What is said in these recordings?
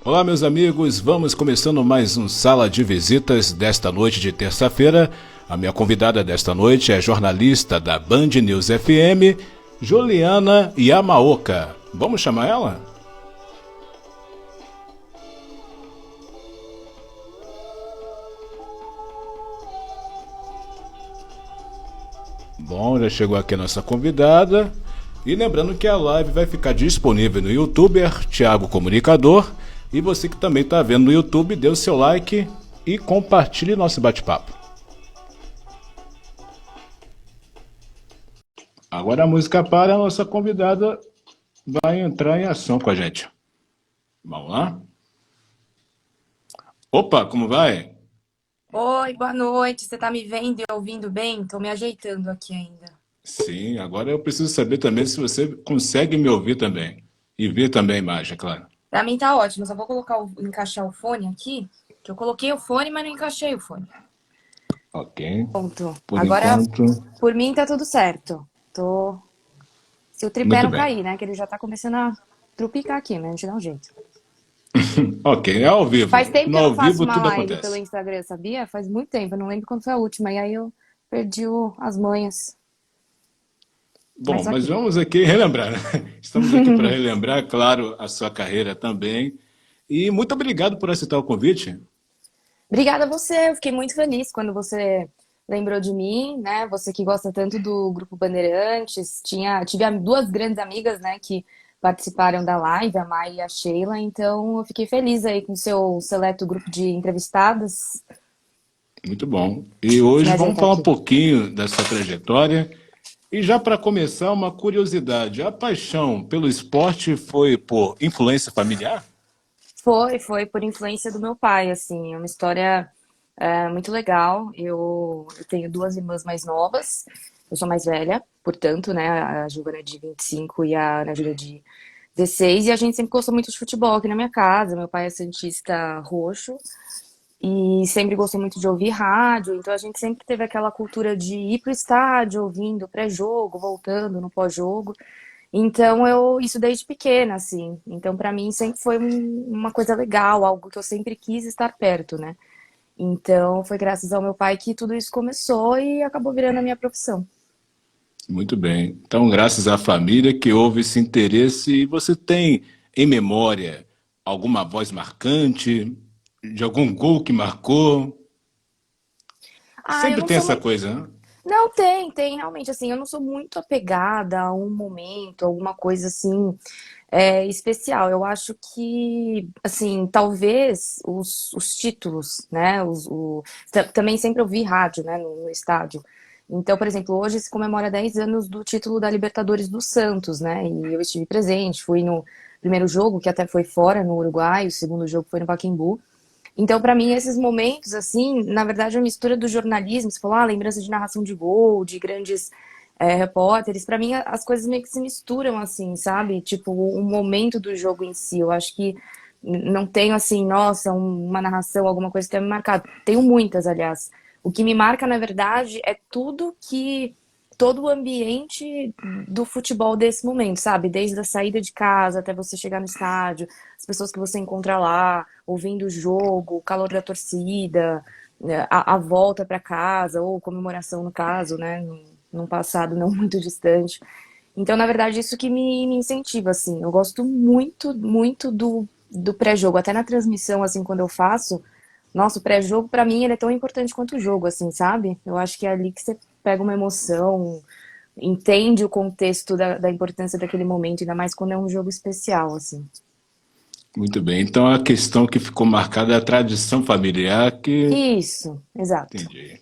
Olá, meus amigos, vamos começando mais um Sala de Visitas desta noite de terça-feira. A minha convidada desta noite é jornalista da Band News FM, Juliana Yamaoka. Vamos chamar ela? Bom, já chegou aqui a nossa convidada. E lembrando que a live vai ficar disponível no YouTuber Thiago Comunicador. E você que também está vendo no YouTube, dê o seu like e compartilhe nosso bate-papo. Agora a música para, a nossa convidada vai entrar em ação com a gente. Vamos lá? Opa, como vai? Oi, boa noite. Você tá me vendo e ouvindo bem? Tô me ajeitando aqui ainda. Sim, agora eu preciso saber também se você consegue me ouvir também. E ver também a imagem, é claro. Pra mim tá ótimo. Só vou encaixar o fone aqui, que eu coloquei o fone, mas não encaixei o fone. Ok. Pronto. Por Agora, enquanto, por mim tá tudo certo. Tô. Se o tripé muito não bem. cair, né? Que ele já tá começando a trupicar aqui, mas a gente dá um jeito. Ok, é ao Faz vivo. tempo que No eu ao não faço vivo uma tudo live pelo acontece. Instagram, sabia? Faz muito tempo. Eu não lembro quando foi a última. E aí eu perdi as manhas. Bom, Mas mas aqui. vamos aqui relembrar, né? Estamos aqui para relembrar, claro, a sua carreira também. E muito obrigado por aceitar o convite. Obrigada a você, eu fiquei muito feliz quando você lembrou de mim, né? Você que gosta tanto do Grupo Bandeirantes, tive duas grandes amigas, né, que participaram da live, a Mai e a Sheila, então eu fiquei feliz aí com o seu seleto grupo de entrevistadas. Muito bom. E Deixa eu me hoje vamos ajeitar falar um aqui. pouquinho da sua trajetória. E já para começar, uma curiosidade: a paixão pelo esporte foi por influência familiar? Foi por influência do meu pai, assim, é uma história muito legal. Eu tenho duas irmãs mais novas, eu sou mais velha, portanto, né, a Giovana é de 25 e a Ana Júlia de 16, e a gente sempre gostou muito de futebol aqui na minha casa. Meu pai é santista roxo e sempre gostou muito de ouvir rádio, então a gente sempre teve aquela cultura de ir pro estádio ouvindo pré-jogo, voltando no pós-jogo. Então isso desde pequena, assim. Então para mim sempre foi uma coisa legal, algo que eu sempre quis estar perto, né? Então foi graças ao meu pai que tudo isso começou e acabou virando a minha profissão. Muito bem. Então, graças à família que houve esse interesse, e você tem em memória alguma voz marcante, de algum gol que marcou? Ah, eu Sempre não tem sou essa muito. coisa, né? Não, tem, realmente, assim, eu não sou muito apegada a um momento, alguma coisa assim, especial. Eu acho que, assim, talvez os títulos, né, também sempre ouvi rádio, né, no estádio. Então, por exemplo, hoje se comemora 10 anos do título da Libertadores do Santos, né, e eu estive presente, fui no primeiro jogo, que até foi fora, no Uruguai, o segundo jogo foi no Pacaembu. Então, para mim, esses momentos, assim, na verdade, a mistura do jornalismo, você falou, lembrança de narração de gol, de grandes repórteres, para mim as coisas meio que se misturam, assim, sabe? Tipo, o momento do jogo em si. Eu acho que não tenho, assim, nossa, uma narração, alguma coisa que tenha me marcado. Tenho muitas, aliás. O que me marca, na verdade, é tudo que. Todo o ambiente do futebol desse momento, sabe? Desde a saída de casa até você chegar no estádio, as pessoas que você encontra lá, ouvindo o jogo, o calor da torcida, né, a volta para casa, ou comemoração no caso, né, num passado não muito distante. Então, na verdade, isso que me incentiva, assim. Eu gosto muito, muito do pré-jogo. Até na transmissão, assim, quando eu faço, nossa, o pré-jogo, para mim, ele é tão importante quanto o jogo, assim, sabe? Eu acho que é ali que você pega uma emoção, entende o contexto da importância daquele momento, ainda mais quando é um jogo especial, assim. Muito bem. Então, a questão que ficou marcada é a tradição familiar que... Isso, exato. Entendi.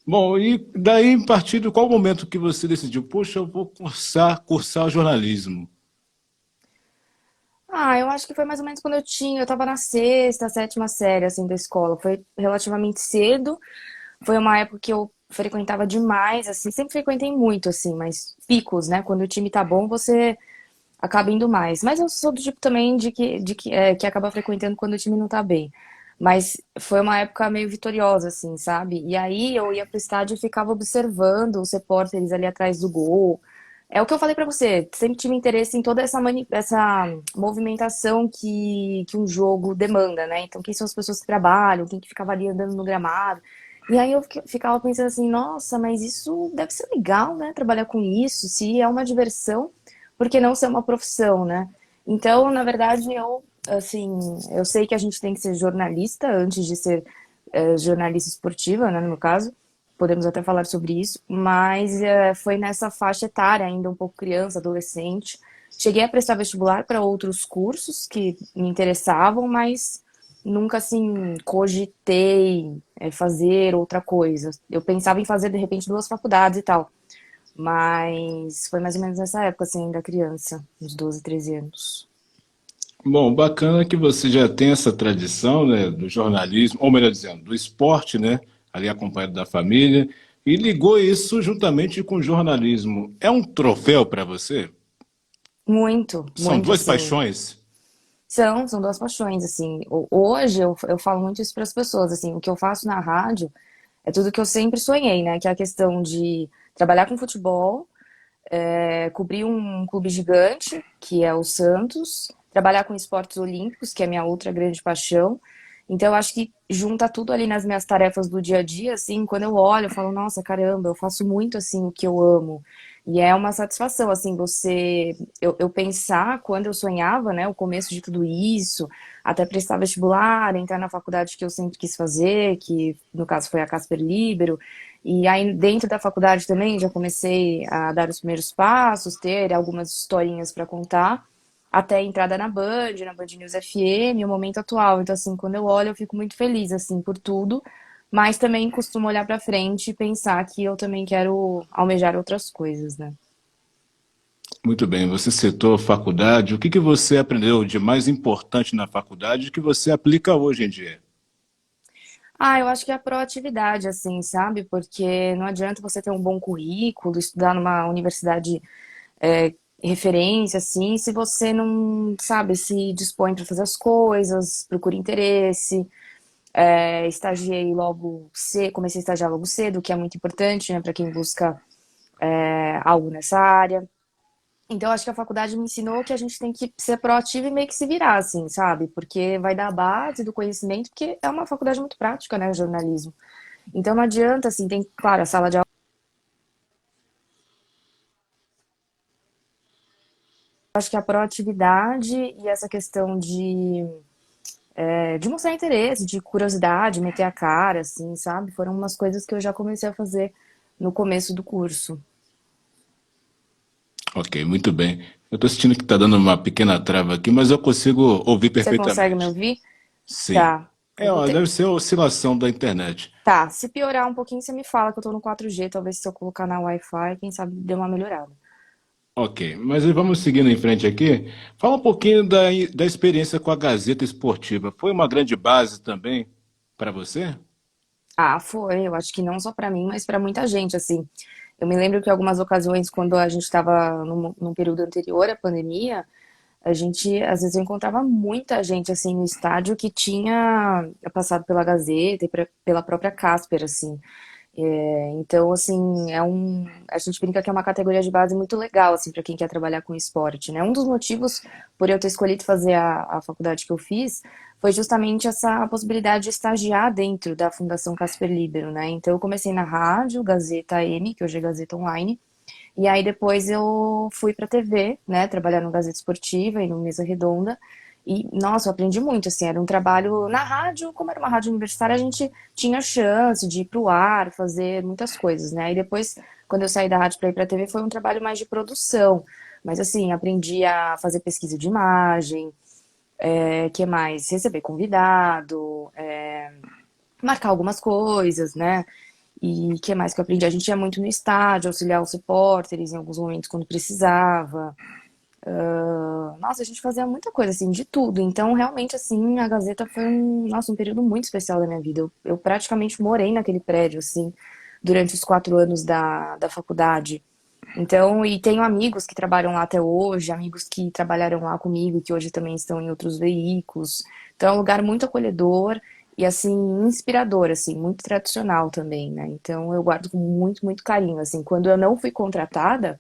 Bom, e daí, em partido, qual o momento que você decidiu? Poxa, eu vou cursar jornalismo. Eu acho que foi mais ou menos quando eu tava na sexta, sétima série, assim, da escola. Foi relativamente cedo. Foi uma época que eu frequentava demais, assim, sempre frequentei muito, assim, mas picos, né? Quando o time tá bom, você acaba indo mais. Mas eu sou do tipo também que acaba frequentando quando o time não tá bem. Mas foi uma época meio vitoriosa, assim, sabe? E aí eu ia pro estádio e ficava observando os repórteres ali atrás do gol, É o que eu falei pra você, sempre tive interesse em toda essa movimentação que um jogo demanda, né? Então, quem são as pessoas que trabalham, quem que ficava ali andando no gramado. E aí eu ficava pensando assim, nossa, mas isso deve ser legal, né? Trabalhar com isso, se é uma diversão, por que não ser uma profissão, né? Então, na verdade, assim, eu sei que a gente tem que ser jornalista antes de ser jornalista esportiva, né, no meu caso, podemos até falar sobre isso, mas foi nessa faixa etária, ainda um pouco criança, adolescente. Cheguei a prestar vestibular para outros cursos que me interessavam, mas nunca assim cogitei fazer outra coisa. Eu pensava em fazer de repente duas faculdades e tal, mas foi mais ou menos nessa época, assim, da criança, uns 12, 13 anos. Bom, bacana que você já tem essa tradição, né, do jornalismo, ou melhor dizendo, do esporte, né, ali acompanhado da família, e ligou isso juntamente com o jornalismo. É um troféu para você? Muito, São muito duas assim. paixões? São duas paixões, assim. Hoje eu falo muito isso para as pessoas, assim, o que eu faço na rádio é tudo que eu sempre sonhei, né? Que é a questão de trabalhar com futebol, cobrir um clube gigante, que é o Santos, trabalhar com esportes olímpicos, que é a minha outra grande paixão. Então eu acho que junta tudo ali nas minhas tarefas do dia a dia, assim, quando eu olho, eu falo, nossa, caramba, eu faço muito assim o que eu amo. E é uma satisfação, assim, eu pensar quando eu sonhava, né, o começo de tudo isso, até prestar vestibular, entrar na faculdade que eu sempre quis fazer, que no caso foi a Casper Libero, e aí dentro da faculdade também já comecei a dar os primeiros passos, ter algumas historinhas para contar, até a entrada na Band News FM, o momento atual. Então assim, quando eu olho, eu fico muito feliz assim por tudo, mas também costumo olhar para frente e pensar que eu também quero almejar outras coisas, né? Muito bem, você citou faculdade. O que que você aprendeu de mais importante na faculdade que você aplica hoje em dia? Ah, eu acho que é a proatividade, assim, sabe? Porque não adianta você ter um bom currículo, estudar numa universidade referência, assim, se você não, sabe, se dispõe para fazer as coisas, procura interesse. Estagiei logo cedo, comecei a estagiar logo cedo, que é muito importante, né, para quem busca algo nessa área. Então, eu acho que a faculdade me ensinou que a gente tem que ser proativo e meio que se virar, assim, sabe? Porque vai dar a base do conhecimento, porque é uma faculdade muito prática, né, o jornalismo. Então, não adianta, assim, tem, claro, a sala de aula. Acho que a proatividade e essa questão de mostrar interesse, de curiosidade, meter a cara, assim, sabe? Foram umas coisas que eu já comecei a fazer no começo do curso. Ok, muito bem. Eu estou sentindo que está dando uma pequena trava aqui, mas eu consigo ouvir Você consegue me perfeitamente. ouvir? Sim. Tá. Eu É, vou ó, ter. deve ser a oscilação da internet. Tá, se piorar um pouquinho, você me fala que eu tô no 4G. Talvez se eu colocar na Wi-Fi, quem sabe dê uma melhorada. Ok, mas vamos seguindo em frente aqui. Fala um pouquinho da experiência com a Gazeta Esportiva. Foi uma grande base também para você? Ah, foi. Eu acho que não só pra mim, mas pra muita gente, assim. Eu me lembro que algumas ocasiões, quando a gente estava num período anterior à pandemia, a gente, às vezes, eu encontrava muita gente, assim, no estádio que tinha passado pela Gazeta e pela própria Casper, assim. Então, assim, a gente brinca que é uma categoria de base muito legal, assim, para quem quer trabalhar com esporte, né? Um dos motivos por eu ter escolhido fazer a faculdade que eu fiz foi justamente essa possibilidade de estagiar dentro da Fundação Casper Libero, né? Então, eu comecei na rádio, Gazeta M, que hoje é Gazeta Online, e aí depois eu fui pra TV, né, trabalhar no Gazeta Esportiva e no Mesa Redonda. E, nossa, eu aprendi muito, assim, era um trabalho na rádio, como era uma rádio universitária, a gente tinha chance de ir pro ar, fazer muitas coisas, né? Aí depois, quando eu saí da rádio para ir pra TV, foi um trabalho mais de produção. Mas, assim, aprendi a fazer pesquisa de imagem, que mais? Receber convidado, marcar algumas coisas, né? E o que mais que eu aprendi? A gente ia muito no estádio, auxiliar os repórteres em alguns momentos quando precisava. Nossa, a gente fazia muita coisa, assim, de tudo. Então, realmente, assim, a Gazeta foi nossa, um período muito especial da minha vida. Eu praticamente morei naquele prédio, assim, durante os 4 anos da faculdade. Então, e tenho amigos que trabalham lá até hoje, amigos que trabalharam lá comigo e que hoje também estão em outros veículos. Então, é um lugar muito acolhedor e, assim, inspirador, assim, muito tradicional também, né? Então, eu guardo com muito, muito carinho, assim. Quando eu não fui contratada,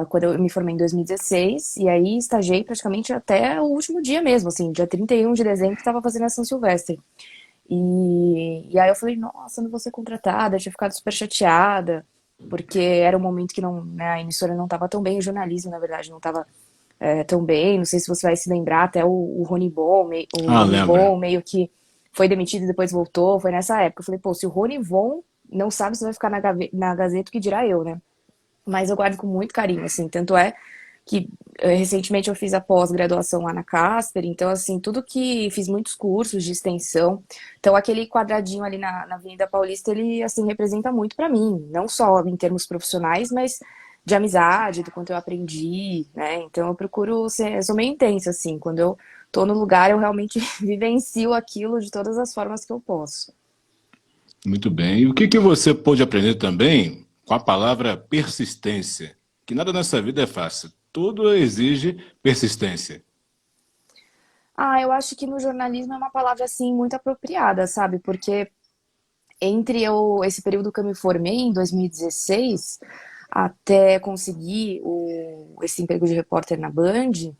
quando eu me formei em 2016, e aí estagiei praticamente até o último dia mesmo, assim, dia 31 de dezembro, estava fazendo a São Silvestre. E aí eu falei, nossa, não vou ser contratada, eu tinha ficado super chateada, porque era um momento que não, né, a emissora não estava tão bem, o jornalismo, na verdade, não estava tão bem, não sei se você vai se lembrar, até o Rony Von, o Ah, Rony lembro. Von meio que foi demitido e depois voltou, foi nessa época. Eu falei, pô, se o Rony Von não sabe se vai ficar na Gazeta, o que dirá eu, né? Mas eu guardo com muito carinho, assim, tanto é que recentemente eu fiz a pós-graduação lá na Casper, então, assim, tudo que fiz muitos cursos de extensão, então aquele quadradinho ali na Avenida Paulista, ele, assim, representa muito pra mim, não só em termos profissionais, mas de amizade, do quanto eu aprendi, né, então eu procuro ser, eu sou meio intensa, assim, quando eu tô no lugar, eu realmente vivencio aquilo de todas as formas que eu posso. Muito bem. E o que que você pôde aprender também com a palavra persistência? Que nada nessa vida é fácil. Tudo exige persistência. Ah, eu acho que no jornalismo é uma palavra, assim, muito apropriada, sabe, porque esse período que eu me formei, em 2016, até conseguir esse emprego de repórter na Band,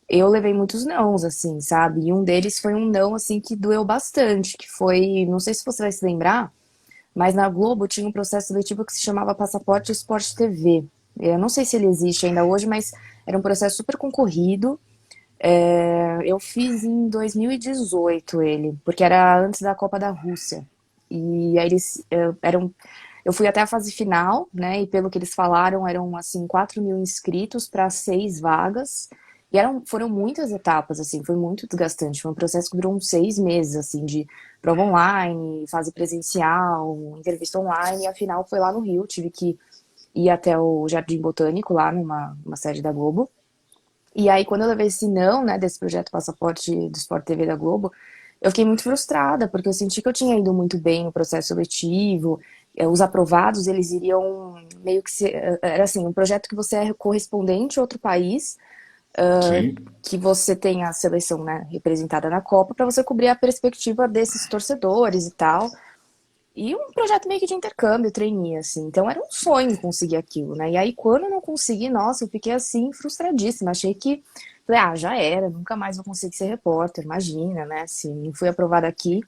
eu levei muitos nãos, assim, sabe? E um deles foi um não, assim, que doeu bastante, que foi, não sei se você vai se lembrar, mas na Globo tinha um processo seletivo que se chamava Passaporte Esporte TV. Eu não sei se ele existe ainda hoje, mas era um processo super concorrido. Eu fiz em 2018 ele, porque era antes da Copa da Rússia. E aí eles eram. Eu fui até a fase final, né? E pelo que eles falaram, eram assim 4 mil inscritos para 6 vagas. E foram muitas etapas, assim, foi muito desgastante. Foi um processo que durou uns 6 meses, assim, de prova online, fase presencial, entrevista online, e a final foi lá no Rio. Tive que ir até o Jardim Botânico, lá numa sede da Globo. E aí, quando eu levei esse não, né, desse projeto Passaporte do Sport TV da Globo, eu fiquei muito frustrada, porque eu senti que eu tinha ido muito bem no processo seletivo, os aprovados, eles iriam meio que ser, era assim, um projeto que você é correspondente a outro país, Sim. que você tem a seleção, né, representada na Copa, para você cobrir a perspectiva desses torcedores e tal. E um projeto meio que de intercâmbio, trainee, assim. Então era um sonho conseguir aquilo, né? E aí, quando eu não consegui, nossa, eu fiquei assim, frustradíssima. Achei que, falei, ah, já era, nunca mais vou conseguir ser repórter, imagina, né? Se não fui aprovada aqui.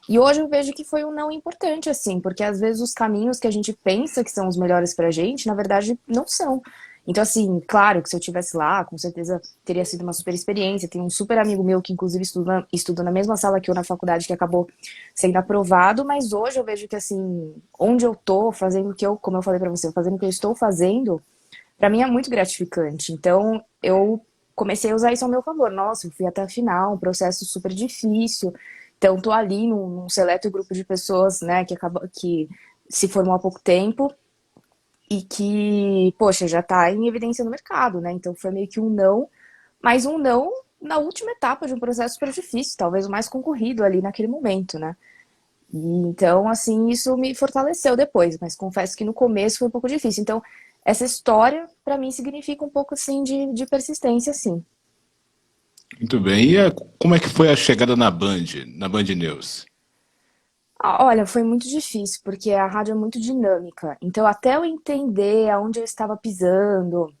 E hoje eu vejo que foi um não importante, assim, porque às vezes os caminhos que a gente pensa que são os melhores pra gente, na verdade, não são. Então, assim, claro que se eu tivesse lá, com certeza teria sido uma super experiência. Tem um super amigo meu que, inclusive, estuda na mesma sala que eu na faculdade, que acabou sendo aprovado, mas hoje eu vejo que, assim, onde eu tô, fazendo o que eu, como eu falei pra você, fazendo o que eu estou fazendo, pra mim é muito gratificante. Então, eu comecei a usar isso ao meu favor. Nossa, eu fui até a final, um processo super difícil. Então, tô ali num seleto grupo de pessoas, né, que se formou há pouco tempo e que, poxa, já tá em evidência no mercado, né? Então, foi meio que um não, mas um não na última etapa de um processo super difícil, talvez o mais concorrido ali naquele momento, né? E então, assim, isso me fortaleceu depois, mas confesso que no começo foi um pouco difícil. Então, essa história, pra mim, significa um pouco, assim, de persistência, sim. Muito bem. Como é que foi a chegada na Band News? Ah, olha, foi muito difícil, porque a rádio é muito dinâmica. Então, até eu entender aonde eu estava pisando,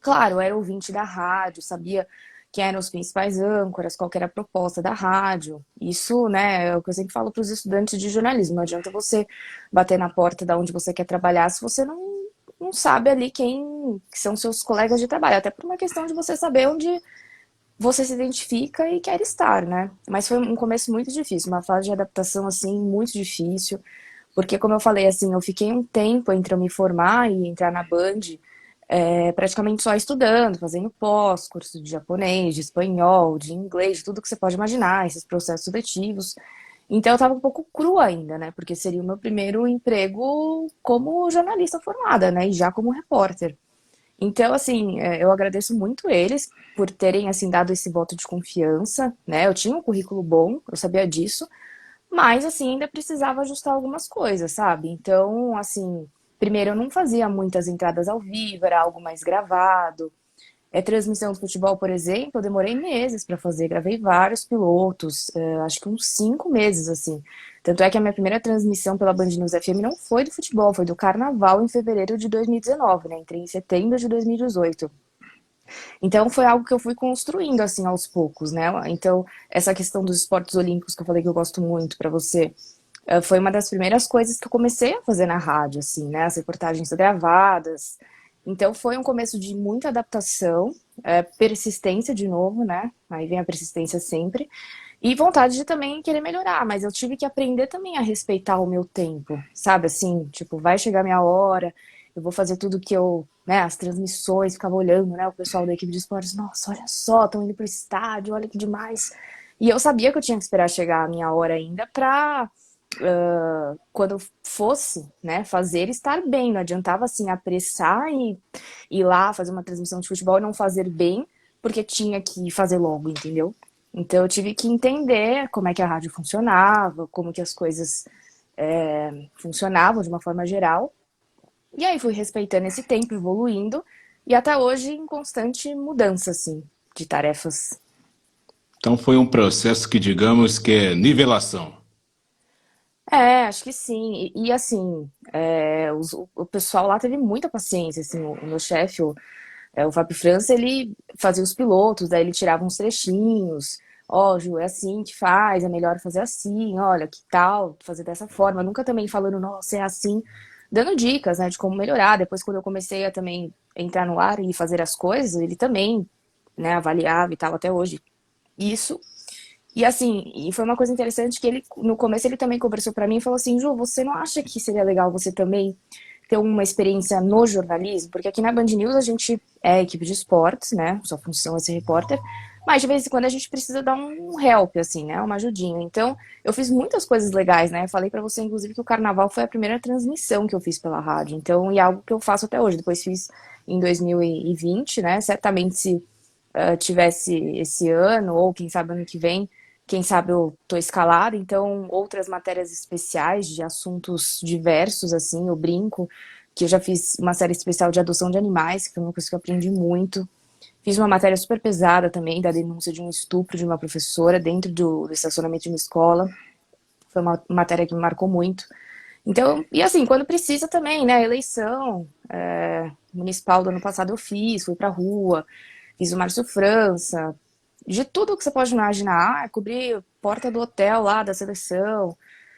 claro, eu era ouvinte da rádio, sabia quem eram os principais âncoras, qual que era a proposta da rádio. Isso, né, é o que eu sempre falo para os estudantes de jornalismo. Não adianta você bater na porta da onde você quer trabalhar se você não sabe ali quem que são seus colegas de trabalho. Até por uma questão de você saber onde você se identifica e quer estar, né? Mas foi um começo muito difícil, uma fase de adaptação, assim, muito difícil. Porque, como eu falei, assim, eu fiquei um tempo entre eu me formar e entrar na Band, praticamente só estudando, fazendo pós, curso de japonês, de espanhol, de inglês, de tudo que você pode imaginar, esses processos seletivos. Então eu estava um pouco crua ainda, né? Porque seria o meu primeiro emprego como jornalista formada, né? E já como repórter. Então, assim, eu agradeço muito eles por terem, assim, dado esse voto de confiança, né? Eu tinha um currículo bom, eu sabia disso, mas, assim, ainda precisava ajustar algumas coisas, sabe? Então, assim, primeiro eu não fazia muitas entradas ao vivo, era algo mais gravado. Transmissão do futebol, por exemplo, eu demorei meses para fazer, gravei vários pilotos, acho que uns 5 meses, assim. Tanto é que a minha primeira transmissão pela Band News FM não foi do futebol, foi do Carnaval em fevereiro de 2019, né? Entrei em setembro de 2018. Então foi algo que eu fui construindo assim aos poucos, né? Então essa questão dos esportes olímpicos que eu falei que eu gosto muito para você, foi uma das primeiras coisas que eu comecei a fazer na rádio, assim, né? As reportagens gravadas. Então foi um começo de muita adaptação, persistência de novo, né? Aí vem a persistência sempre. E vontade de também querer melhorar, mas eu tive que aprender também a respeitar o meu tempo, sabe? Assim, tipo, vai chegar a minha hora, eu vou fazer tudo que eu, né, as transmissões, ficava olhando, né, o pessoal da equipe de esportes, nossa, olha só, estão indo pro estádio, olha que demais. E eu sabia que eu tinha que esperar chegar a minha hora ainda pra, quando fosse, né, fazer, estar bem. Não adiantava, assim, apressar e ir lá fazer uma transmissão de futebol e não fazer bem, porque tinha que fazer logo, entendeu? Então eu tive que entender como é que a rádio funcionava, como que as coisas funcionavam de uma forma geral. E aí fui respeitando esse tempo, evoluindo, e até hoje em constante mudança, assim, de tarefas. Então foi um processo que digamos que é nivelação. Acho que sim. E, assim, o pessoal lá teve muita paciência, assim, o meu chefe, o Fábio França, ele fazia os pilotos, daí ele tirava uns trechinhos. Ó, Ju, é assim que faz, é melhor fazer assim, olha, que tal, fazer dessa forma. Nunca também falando, nossa, é assim, dando dicas, né, de como melhorar. Depois, quando eu comecei a também entrar no ar e fazer as coisas, ele também, né, avaliava e tal, até hoje. Isso. E assim, e foi uma coisa interessante que ele, no começo, ele também conversou pra mim e falou assim, Ju, você não acha que seria legal você também ter uma experiência no jornalismo? Porque aqui na Band News a gente é equipe de esportes, né? Sua função é ser repórter. Mas de vez em quando a gente precisa dar um help, assim, né? Uma ajudinha. Então, eu fiz muitas coisas legais, né? Eu falei pra você, inclusive, que o Carnaval foi a primeira transmissão que eu fiz pela rádio. Então, e é algo que eu faço até hoje. Depois fiz em 2020, né? Certamente se tivesse esse ano, ou quem sabe ano que vem, quem sabe eu tô escalada, então outras matérias especiais de assuntos diversos, assim, eu brinco, que eu já fiz uma série especial de adoção de animais, que foi uma coisa que eu aprendi muito. Fiz uma matéria super pesada também, da denúncia de um estupro de uma professora dentro do estacionamento de uma escola. Foi uma matéria que me marcou muito. Então, e assim, quando precisa também, né, eleição, municipal do ano passado eu fiz, fui pra rua, fiz o Márcio França, de tudo que você pode imaginar, cobri porta do hotel lá da seleção,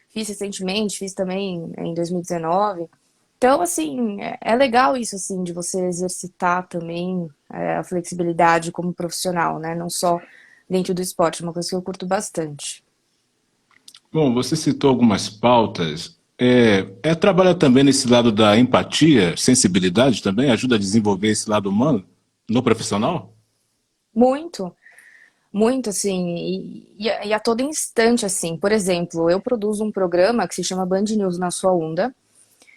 fiz recentemente, fiz também em 2019. Então, assim, é legal isso, assim, de você exercitar também a flexibilidade como profissional, né? Não só dentro do esporte, uma coisa que eu curto bastante. Bom, você citou algumas pautas. Trabalha também nesse lado da empatia, sensibilidade também? Ajuda a desenvolver esse lado humano no profissional? Muito, muito, assim, e a todo instante, assim. Por exemplo, eu produzo um programa que se chama Band News na Sua Onda,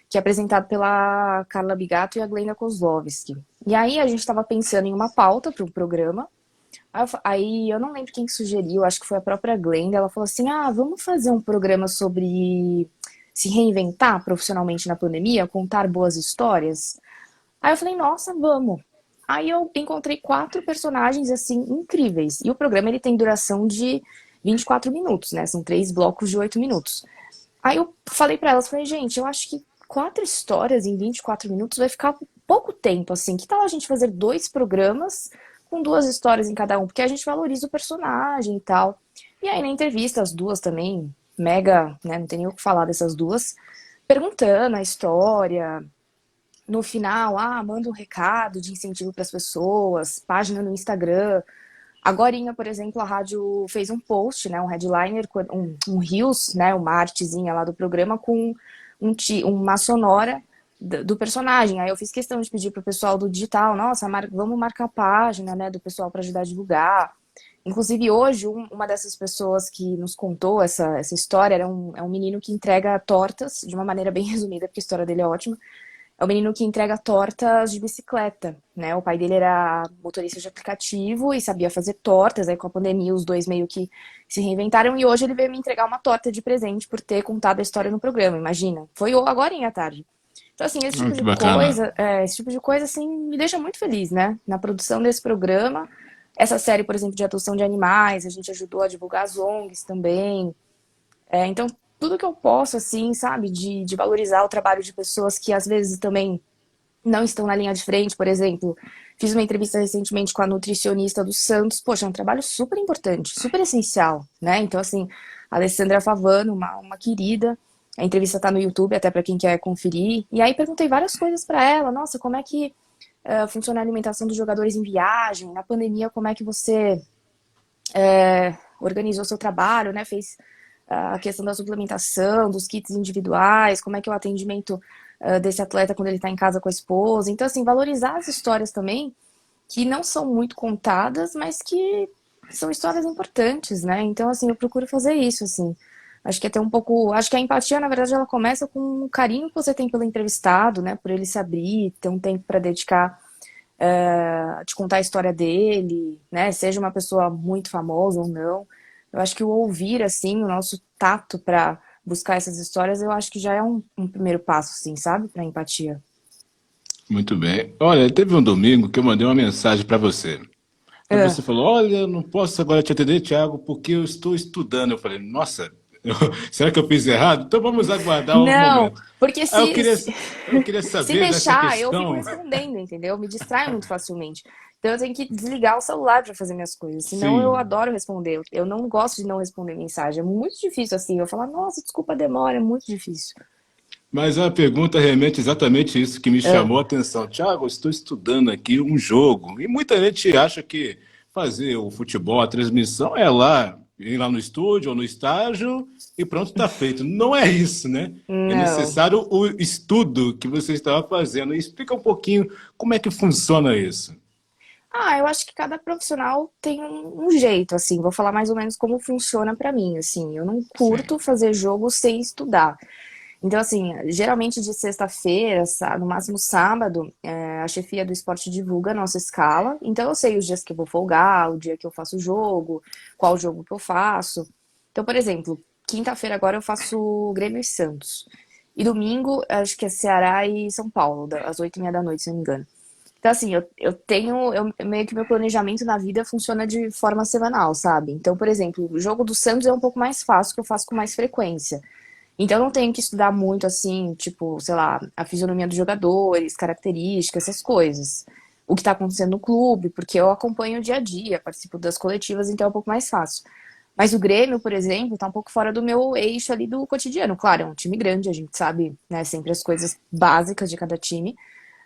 que é apresentado pela Carla Bigato e a Glenda Kozlovski. E aí a gente estava pensando em uma pauta para o programa. Aí eu não lembro quem que sugeriu, acho que foi a própria Glenda. Ela falou assim: ah, vamos fazer um programa sobre se reinventar profissionalmente na pandemia, contar boas histórias. Aí eu falei, nossa, vamos. Aí eu encontrei 4 personagens, assim, incríveis. E o programa, ele tem duração de 24 minutos, né? São 3 blocos de 8 minutos. Aí eu falei pra elas, falei, gente, eu acho que 4 histórias em 24 minutos vai ficar pouco tempo, assim. Que tal a gente fazer 2 programas com 2 histórias em cada um? Porque a gente valoriza o personagem e tal. E aí na entrevista, as duas também, mega, né? Não tem nem o que falar dessas duas. Perguntando a história, no final, manda um recado de incentivo para as pessoas, página no Instagram. Agorinha, por exemplo, a rádio fez um post, né, um headliner, um reels, né, uma artezinha lá do programa com uma sonora do personagem. Aí eu fiz questão de pedir pro pessoal do digital, nossa, vamos marcar a página, né, do pessoal para ajudar a divulgar. Inclusive hoje, uma dessas pessoas que nos contou essa história é um menino que entrega tortas, de uma maneira bem resumida, porque a história dele é ótima. É o menino que entrega tortas de bicicleta, né? O pai dele era motorista de aplicativo e sabia fazer tortas. Aí com a pandemia os dois meio que se reinventaram e hoje ele veio me entregar uma torta de presente por ter contado a história no programa, imagina. Foi agora à tarde. Então, assim, Que bacana. esse tipo de coisa, assim, me deixa muito feliz, né? Na produção desse programa. Essa série, por exemplo, de adoção de animais, a gente ajudou a divulgar as ONGs também. Então, tudo que eu posso, assim, sabe, de valorizar o trabalho de pessoas que às vezes também não estão na linha de frente, por exemplo. Fiz uma entrevista recentemente com a nutricionista do Santos. Poxa, é um trabalho super importante, super essencial, né? Então, assim, a Alessandra Favano, uma querida. A entrevista tá no YouTube, até para quem quer conferir. E aí perguntei várias coisas para ela. Nossa, como é que funciona a alimentação dos jogadores em viagem? Na pandemia, como é que você organizou seu trabalho, né? Fez a questão da suplementação, dos kits individuais, como é que é o atendimento desse atleta quando ele está em casa com a esposa. Então, assim, valorizar as histórias também, que não são muito contadas, mas que são histórias importantes, né? Então, assim, eu procuro fazer isso, assim. Acho que é ter um pouco. Acho que a empatia, na verdade, ela começa com o carinho que você tem pelo entrevistado, né? Por ele se abrir, ter um tempo para dedicar, de contar a história dele, né? Seja uma pessoa muito famosa ou não. Eu acho que o ouvir, assim, o nosso tato para buscar essas histórias, eu acho que já é um primeiro passo, assim, sabe? Para empatia. Muito bem. Olha, teve um domingo que eu mandei uma mensagem para você. Aí você Ah, falou: Olha, eu não posso agora te atender, Thiago, porque eu estou estudando. Eu falei: Nossa, será que eu fiz errado? Então vamos aguardar um não, momento. porque Aí eu queria se saber dessa deixar, eu fico questão. respondendo, entendeu? Me distraio muito facilmente. Então eu tenho que desligar o celular para fazer minhas coisas. Senão eu Sim, adoro responder. Eu não gosto de não responder mensagem. É muito difícil assim. Eu falar, nossa, desculpa a demora, é muito difícil. mas a pergunta é realmente exatamente isso que me Ah, chamou a atenção. Thiago, eu estou estudando aqui um jogo. E muita gente acha que fazer o futebol, a transmissão, é lá, ir lá no estúdio ou no estágio e pronto, está feito. Não é isso, né? É não. necessário o estudo que você estava fazendo. Explica um pouquinho como é que funciona isso. Eu acho que cada profissional tem um jeito, assim. Vou falar mais ou menos como funciona pra mim, assim. Eu não Sim. curto fazer jogo sem estudar. Então, assim, geralmente de sexta-feira, no máximo sábado, a chefia do esporte divulga a nossa escala. Então, eu sei os dias que eu vou folgar, o dia que eu faço o jogo, qual jogo que eu faço. Então, por exemplo, quinta-feira agora eu faço Grêmio e Santos. E domingo, acho que é Ceará e São Paulo, às 8h30 da noite, se não me engano. Então, assim, meio que meu planejamento na vida funciona de forma semanal, sabe? Então, por exemplo, o jogo do Santos é um pouco mais fácil, que eu faço com mais frequência. Então, eu não tenho que estudar muito, assim, tipo, sei lá, a fisionomia dos jogadores, características, essas coisas. O que tá acontecendo no clube, porque eu acompanho o dia a dia, participo das coletivas, então é um pouco mais fácil. Mas o Grêmio, por exemplo, tá um pouco fora do meu eixo ali do cotidiano. Claro, é um time grande, a gente sabe, né, sempre as coisas básicas de cada time.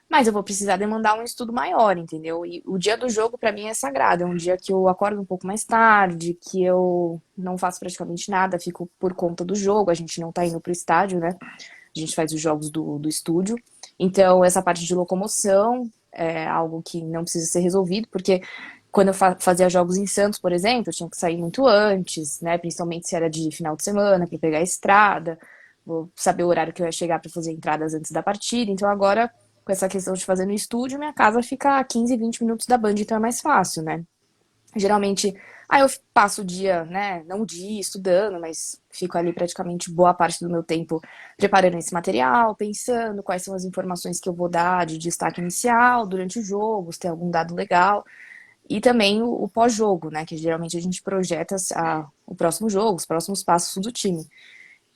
Mas eu vou precisar demandar um estudo maior, entendeu? E o dia do jogo, pra mim, é sagrado. É um dia que eu acordo um pouco mais tarde, que eu não faço praticamente nada, fico por conta do jogo. A gente não tá indo pro estádio, né? A gente faz os jogos do estúdio. Então, essa parte de locomoção é algo que não precisa ser resolvido, porque quando eu fazia jogos em Santos, por exemplo, eu tinha que sair muito antes, né? Principalmente se era de final de semana, para pegar a estrada, vou saber o horário que eu ia chegar para fazer entradas antes da partida. Então, agora com essa questão de fazer no estúdio, minha casa fica a 15, 20 minutos da Band, então é mais fácil, né? Geralmente, aí eu passo o dia, né? Não o dia estudando, mas fico ali praticamente boa parte do meu tempo preparando esse material, pensando quais são as informações que eu vou dar de destaque inicial durante o jogo, se tem algum dado legal. E também o pós-jogo, né? Que geralmente a gente projeta o próximo jogo, os próximos passos do time.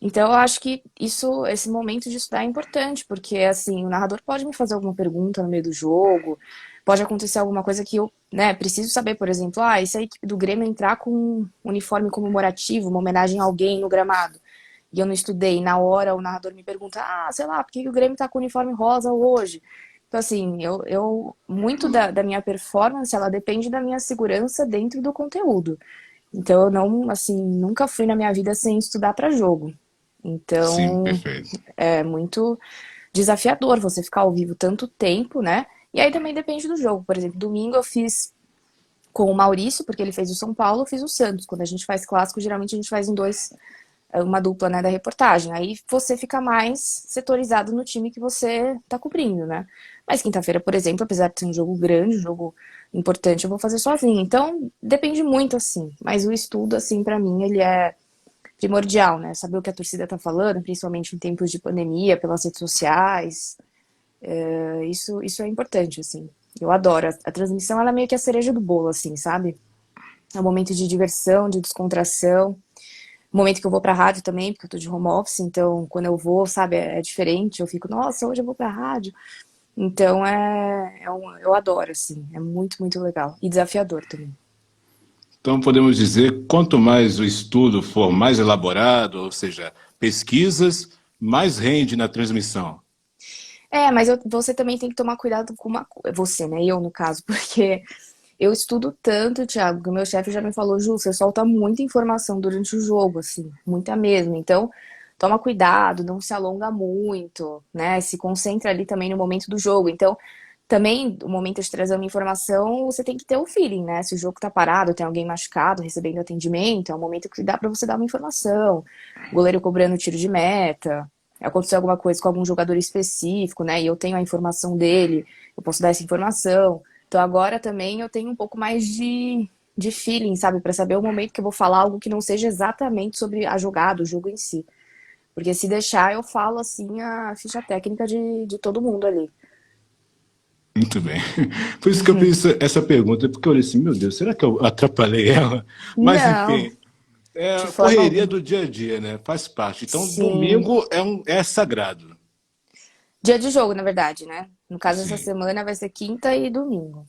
Então, eu acho que esse momento de estudar é importante, porque assim, o narrador pode me fazer alguma pergunta no meio do jogo, pode acontecer alguma coisa que eu, né, preciso saber, por exemplo, e se a equipe do Grêmio entrar com um uniforme comemorativo, uma homenagem a alguém no gramado, e eu não estudei, na hora o narrador me pergunta, sei lá, por que o Grêmio tá com o uniforme rosa hoje? Então, assim, muito da minha performance, ela depende da minha segurança dentro do conteúdo. Então, eu não, assim, nunca fui na minha vida sem estudar para jogo. Sim, Então, perfeito. é muito desafiador você ficar ao vivo tanto tempo, né? E aí também depende do jogo. Por exemplo, domingo eu fiz com o Maurício, porque ele fez o São Paulo, eu fiz o Santos. Quando a gente faz clássico, geralmente a gente faz em dois, uma dupla, né, da reportagem. Aí você fica mais setorizado no time que você tá cobrindo, né? Mas quinta-feira, por exemplo, apesar de ser um jogo grande, um jogo importante, eu vou fazer sozinho. Então, depende muito, assim. Mas o estudo, assim, para mim, ele é primordial, né? Saber o que a torcida tá falando, principalmente em tempos de pandemia, pelas redes sociais. Isso é importante, assim. Eu adoro. A transmissão, ela é meio que a cereja do bolo, assim, sabe? É um momento de diversão, de descontração. Momento que eu vou pra rádio também, porque eu tô de home office, então quando eu vou, sabe, é diferente. Eu fico, nossa, hoje eu vou pra rádio. Então eu adoro, assim. É muito, muito legal. E desafiador também. Então podemos dizer, quanto mais o estudo for mais elaborado, ou seja, pesquisas, mais rende na transmissão. Mas você também tem que tomar cuidado com uma coisa. Você, né? Eu, no caso, porque eu estudo tanto, Thiago, que o meu chefe já me falou, Ju, você solta muita informação durante o jogo, assim, muita mesmo. Então, toma cuidado, não se alonga muito, né? Se concentra ali também no momento do jogo. Então, também, o momento de trazer uma informação, você tem que ter o feeling, né? Se o jogo tá parado, tem alguém machucado, recebendo atendimento, é um momento que dá pra você dar uma informação. O goleiro cobrando tiro de meta, aconteceu alguma coisa com algum jogador específico, né? E eu tenho a informação dele, eu posso dar essa informação. Então agora também eu tenho um pouco mais de feeling, sabe? Pra saber o momento que eu vou falar algo que não seja exatamente sobre a jogada, o jogo em si. Porque se deixar, eu falo assim a ficha técnica de todo mundo ali. Muito bem. Por isso que eu fiz essa pergunta, porque eu olhei assim, meu Deus, será que eu atrapalhei ela? Mas Não, enfim, é de a forma correria alguma. do dia a dia, né? Faz parte. Então, Sim. domingo é sagrado. Dia de jogo, na verdade, né? No caso, essa Sim. semana vai ser quinta e domingo.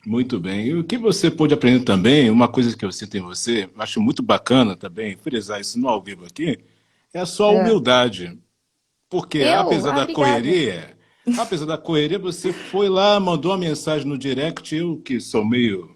Muito bem. E o que você pôde aprender também, uma coisa que eu sinto em você, acho muito bacana também, frisar isso no ao vivo aqui, é a sua É. humildade. Porque Eu? Ah, obrigada. apesar da correria, você foi lá, mandou uma mensagem no direct, eu que sou meio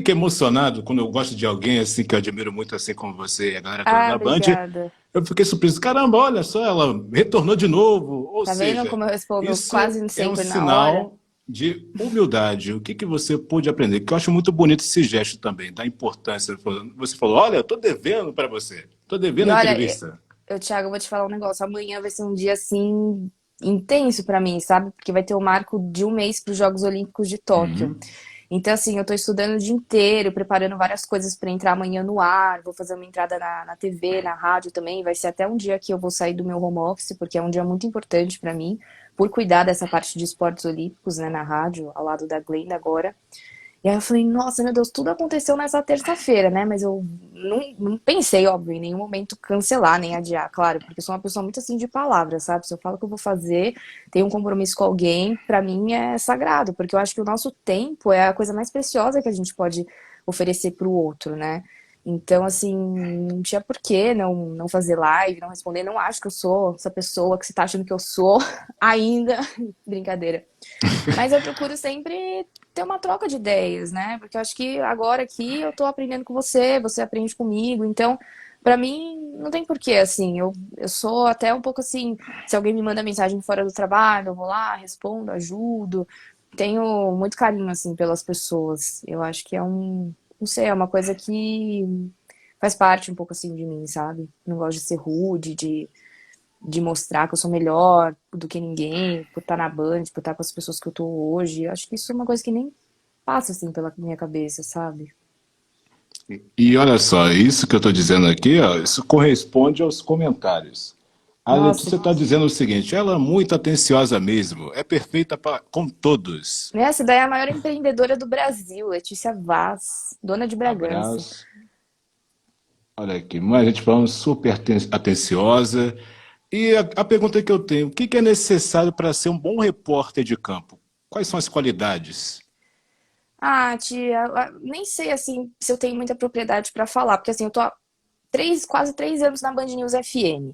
que emocionado quando eu gosto de alguém assim que eu admiro muito assim como você e a galera toda Ah, da Band. obrigada. Eu fiquei surpreso, caramba, olha só, ela retornou de novo. Ou Tá vendo seja, como eu respondo isso quase é um sempre na hora? sinal de humildade. O que que você pôde aprender? Que eu acho muito bonito esse gesto também, da importância. Você falou, olha, eu tô devendo para você, tô devendo E a olha, entrevista. Thiago, eu vou te falar um negócio. Amanhã vai ser um dia assim intenso pra mim, sabe? Porque vai ter o marco de um mês para os Jogos Olímpicos de Tóquio. Uhum. Então, assim, eu tô estudando o dia inteiro, preparando várias coisas pra entrar amanhã no ar. Vou fazer uma entrada na TV, na rádio também. Vai ser até um dia que eu vou sair do meu home office, porque é um dia muito importante pra mim, por cuidar dessa parte de esportes olímpicos, né, na rádio, ao lado da Glenda agora. E aí eu falei, nossa, meu Deus, tudo aconteceu nessa terça-feira, né? Mas eu não pensei, óbvio, em nenhum momento cancelar, nem adiar, claro, porque eu sou uma pessoa muito assim de palavras, sabe? Se eu falo que eu vou fazer, tenho um compromisso com alguém, pra mim é sagrado, porque eu acho que o nosso tempo é a coisa mais preciosa que a gente pode oferecer pro outro, né? Então, assim, não tinha por que não fazer live, não responder. Não acho que eu sou essa pessoa que você tá achando que eu sou ainda. Brincadeira. Mas eu procuro sempre ter uma troca de ideias, né? Porque eu acho que agora aqui eu tô aprendendo com você, você aprende comigo. Então, pra mim, não tem porquê, assim. Eu sou até um pouco assim, se alguém me manda mensagem fora do trabalho, eu vou lá, respondo, ajudo. Tenho muito carinho, assim, pelas pessoas. Eu acho que não sei, é uma coisa que faz parte um pouco assim de mim, sabe? Não gosto de ser rude, de mostrar que eu sou melhor do que ninguém, por estar na Band, por estar com as pessoas que eu tô hoje. Eu acho que isso é uma coisa que nem passa assim pela minha cabeça, sabe? E olha só, isso que eu estou dizendo aqui, ó, isso corresponde aos comentários. A Nossa, Letícia está dizendo o seguinte: ela é muito atenciosa mesmo, é perfeita com todos. essa daí é a maior empreendedora do Brasil, Letícia Vaz, dona de Bragança. Abraço. Olha aqui, mais gente falando super atenciosa. E a pergunta que eu tenho: o que que é necessário para ser um bom repórter de campo? Quais são as qualidades? Ah, tia, nem sei assim se eu tenho muita propriedade pra falar, porque assim, eu tô há quase 3 anos na Band News FM.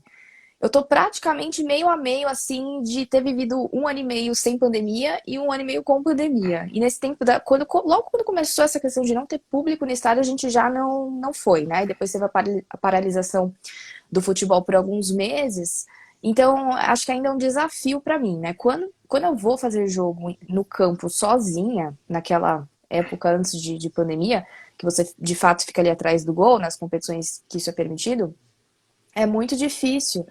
Eu tô praticamente meio a meio, assim, de ter vivido um ano e meio sem pandemia e um ano e meio com pandemia. E nesse tempo, logo quando começou essa questão de não ter público no estádio, a gente já não foi, né? E depois teve a paralisação do futebol por alguns meses. Então, acho que ainda é um desafio pra mim, né? Quando eu vou fazer jogo no campo sozinha, naquela época antes de pandemia, que você de fato fica ali atrás do gol, nas competições que isso é permitido, é muito difícil.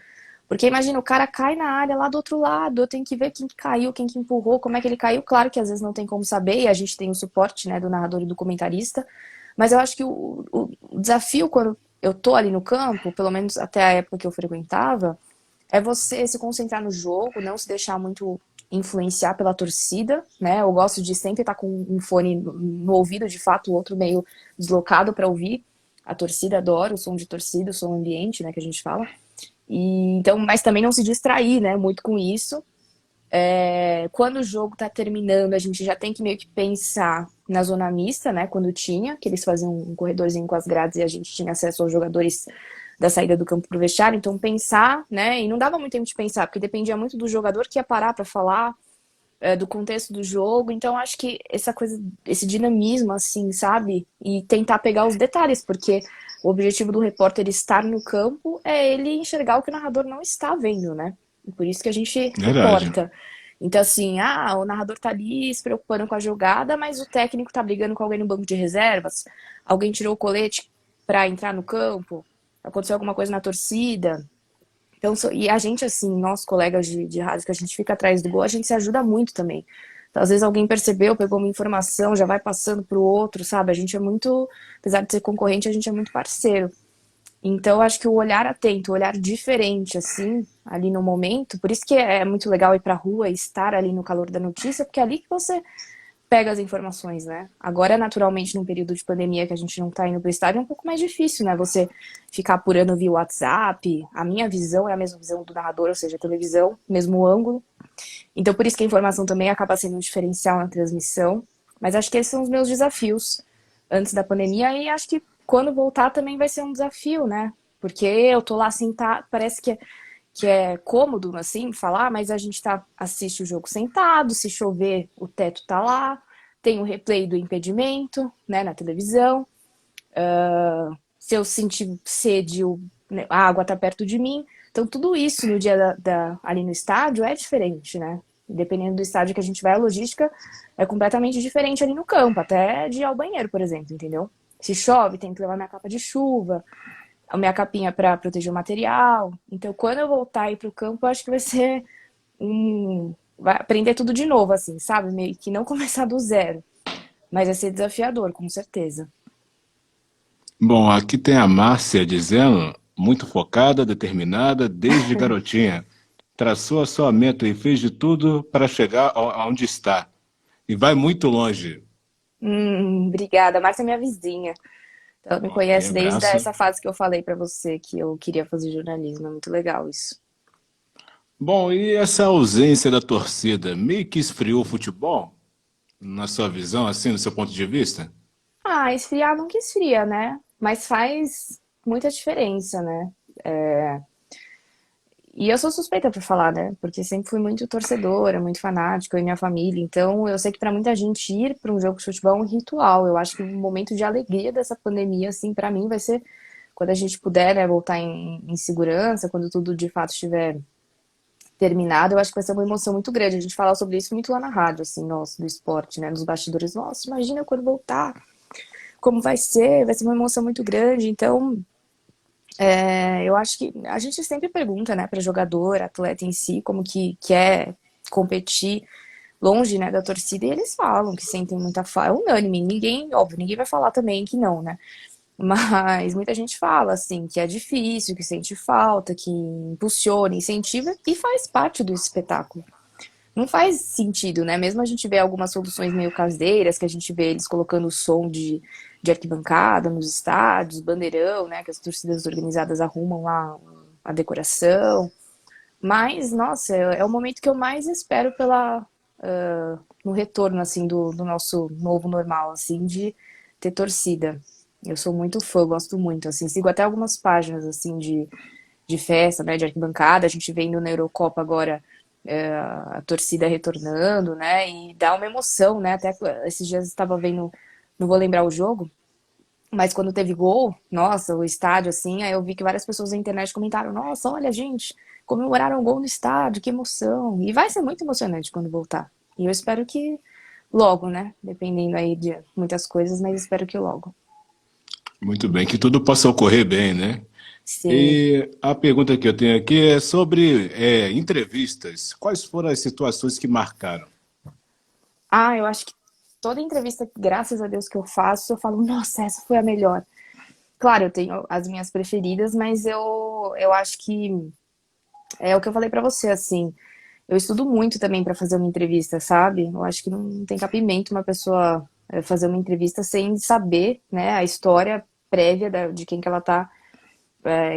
Porque imagina, o cara cai na área lá do outro lado, eu tenho que ver quem que caiu, quem que empurrou, como é que ele caiu. Claro que às vezes não tem como saber, e a gente tem o suporte, né, do narrador e do comentarista, mas eu acho que o desafio quando eu tô ali no campo, pelo menos até a época que eu frequentava, é você se concentrar no jogo, não se deixar muito influenciar pela torcida, né? Eu gosto de sempre estar com um fone no ouvido, de fato, o outro meio deslocado para ouvir. A torcida adora o som de torcida, o som ambiente, né, que a gente fala. E então, mas também não se distrair, né, muito com isso. Quando o jogo tá terminando, a gente já tem que meio que pensar na zona mista, né? Quando tinha, que eles faziam um corredorzinho com as grades e a gente tinha acesso aos jogadores da saída do campo pro vestiário. Então, pensar, né? E não dava muito tempo de pensar, porque dependia muito do jogador que ia parar para falar, do contexto do jogo. Então, acho que essa coisa, esse dinamismo, assim, sabe? E tentar pegar os detalhes, porque o objetivo do repórter estar no campo é ele enxergar o que o narrador não está vendo, né? E por isso que a gente Verdade. reporta. Então, assim, o narrador tá ali se preocupando com a jogada, mas o técnico tá brigando com alguém no banco de reservas, alguém tirou o colete para entrar no campo, aconteceu alguma coisa na torcida. Então, e a gente, assim, nós colegas de rádio que a gente fica atrás do gol, a gente se ajuda muito também. Então, às vezes alguém percebeu, pegou uma informação, já vai passando pro outro, sabe? A gente é muito, apesar de ser concorrente, a gente é muito parceiro. Então, acho que o olhar atento, o olhar diferente, assim, ali no momento, por isso que é muito legal ir pra rua e estar ali no calor da notícia, porque é ali que você pega as informações, né? Agora, naturalmente, num período de pandemia que a gente não tá indo pro estádio, é um pouco mais difícil, né? Você ficar apurando via WhatsApp. A minha visão é a mesma visão do narrador, ou seja, a televisão, mesmo ângulo. Então, por isso que a informação também acaba sendo um diferencial na transmissão. Mas acho que esses são os meus desafios antes da pandemia e acho que quando voltar também vai ser um desafio, né? Porque eu tô lá sentada, parece que é cômodo, assim, falar, mas a gente assiste o jogo sentado, se chover, o teto tá lá, tem o replay do impedimento, né, na televisão. Se eu sentir sede, né, a água tá perto de mim. Então, tudo isso no dia ali no estádio é diferente, né? Dependendo do estádio que a gente vai, a logística é completamente diferente ali no campo, até de ir ao banheiro, por exemplo, entendeu? Se chove, tem que levar minha capa de chuva, a minha capinha para proteger o material. Então, quando eu voltar aí pro campo, eu acho que vai ser vai aprender tudo de novo, assim, sabe? Meio que não começar do zero. Mas vai ser desafiador, com certeza. Bom, aqui tem a Márcia dizendo, muito focada, determinada, desde garotinha. Traçou a sua meta e fez de tudo para chegar aonde está. E vai muito longe. Obrigada. A Márcia é minha vizinha. Ela me Ok, conhece desde abraço. essa fase que eu falei pra você que eu queria fazer jornalismo. É muito legal isso. Bom, e essa ausência da torcida meio que esfriou o futebol? Na sua visão, assim, do seu ponto de vista? Esfriar nunca esfria, né? Mas faz muita diferença, né? E eu sou suspeita pra falar, né? Porque sempre fui muito torcedora, muito fanática, eu e minha família. Então, eu sei que pra muita gente ir pra um jogo de futebol é um ritual. Eu acho que um momento de alegria dessa pandemia, assim, pra mim vai ser quando a gente puder, né, voltar em segurança, quando tudo de fato estiver terminado, eu acho que vai ser uma emoção muito grande. A gente fala sobre isso muito lá na rádio, assim, nossa, do esporte, né? Nos bastidores. Nossa, imagina quando voltar, como vai ser uma emoção muito grande. Então, eu acho que a gente sempre pergunta, né, para jogador, atleta em si, como que quer competir longe, né, da torcida, e eles falam que sentem muita falta. É unânime, ninguém, óbvio, ninguém vai falar também que não, né? Mas muita gente fala, assim, que é difícil, que sente falta, que impulsiona, incentiva e faz parte do espetáculo. Não faz sentido, né? Mesmo a gente vê algumas soluções meio caseiras, que a gente vê eles colocando o som de arquibancada nos estádios, bandeirão, né? Que as torcidas organizadas arrumam lá a decoração. Mas, nossa, é o momento que eu mais espero no retorno, assim, do nosso novo normal, assim, de ter torcida. Eu sou muito fã, gosto muito, assim, sigo até algumas páginas, assim, de festa, né, de arquibancada, a gente vendo na Eurocopa agora a torcida retornando, né, e dá uma emoção, né, até esses dias eu estava vendo, não vou lembrar o jogo, mas quando teve gol, nossa, o estádio, assim, aí eu vi que várias pessoas na internet comentaram, nossa, olha, gente, comemoraram o gol no estádio, que emoção, e vai ser muito emocionante quando voltar, e eu espero que logo, né, dependendo aí de muitas coisas, mas espero que logo. Muito bem, que tudo possa ocorrer bem, né? Sim. E a pergunta que eu tenho aqui é sobre entrevistas. Quais foram as situações que marcaram? Eu acho que toda entrevista, graças a Deus, que eu faço, eu falo, nossa, essa foi a melhor. Claro, eu tenho as minhas preferidas, mas eu acho que É o que eu falei pra você, assim. Eu estudo muito também pra fazer uma entrevista, sabe? Eu acho que não tem cabimento uma pessoa fazer uma entrevista sem saber, né, a história prévia de quem que ela tá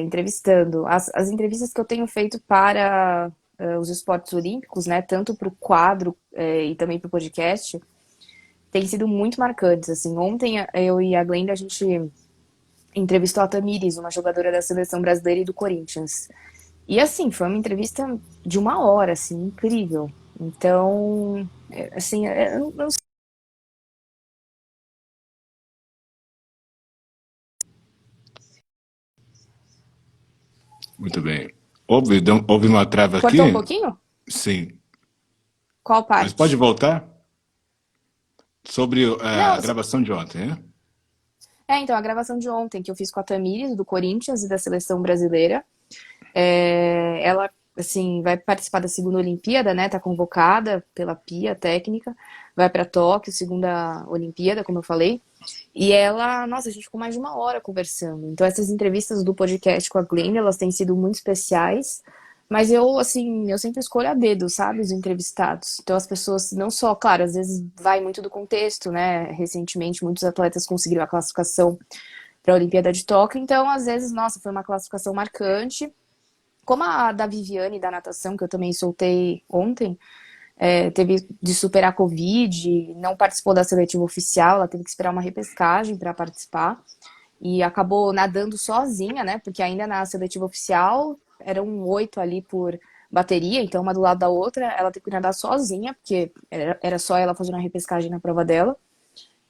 entrevistando. As entrevistas que eu tenho feito para os esportes olímpicos, né, tanto para o quadro e também para o podcast, têm sido muito marcantes. Assim, ontem eu e a Glenda a gente entrevistou a Tamires, uma jogadora da seleção brasileira e do Corinthians. E assim, foi uma entrevista de uma hora, assim, incrível. Então, assim, eu não sei. Muito bem. Houve uma trava Cortou um aqui? pouquinho? Sim. Qual Mas pode parte? voltar sobre Não, a gravação de ontem, né? então, a gravação de ontem que eu fiz com a Tamires, do Corinthians e da seleção brasileira. Ela, assim, vai participar da segunda Olimpíada, né? Tá convocada pela PIA técnica, vai para Tóquio, segunda Olimpíada, como eu falei. E ela, nossa, a gente ficou mais de uma hora conversando. Então, essas entrevistas do podcast com a Glenn, elas têm sido muito especiais. Mas eu, assim, eu sempre escolho a dedo, sabe, os entrevistados. Então, as pessoas, não só, claro, às vezes vai muito do contexto, né? Recentemente, muitos atletas conseguiram a classificação para a Olimpíada de Tóquio. Então, às vezes, nossa, foi uma classificação marcante. Como a da Viviane da natação, que eu também soltei ontem, teve de superar a Covid, não participou da seletiva oficial, ela teve que esperar uma repescagem para participar e acabou nadando sozinha, né? Porque ainda na seletiva oficial eram 8 ali por bateria, então uma do lado da outra, ela teve que nadar sozinha, porque era só ela fazendo a repescagem na prova dela.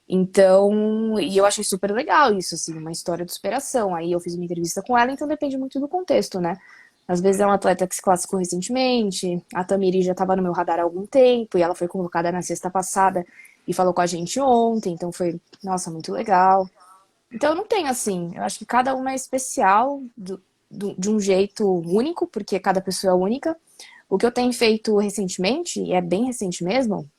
Então, e eu achei super legal isso, assim, uma história de superação. Aí eu fiz uma entrevista com ela, então depende muito do contexto, né? Às vezes é um atleta que se classificou recentemente, a Tamiri já estava no meu radar há algum tempo, e ela foi convocada na sexta passada e falou com a gente ontem, então foi, nossa, muito legal. Então eu não tenho assim, eu acho que cada uma é especial de um jeito único, porque cada pessoa é única. O que eu tenho feito recentemente, e é bem recente mesmo,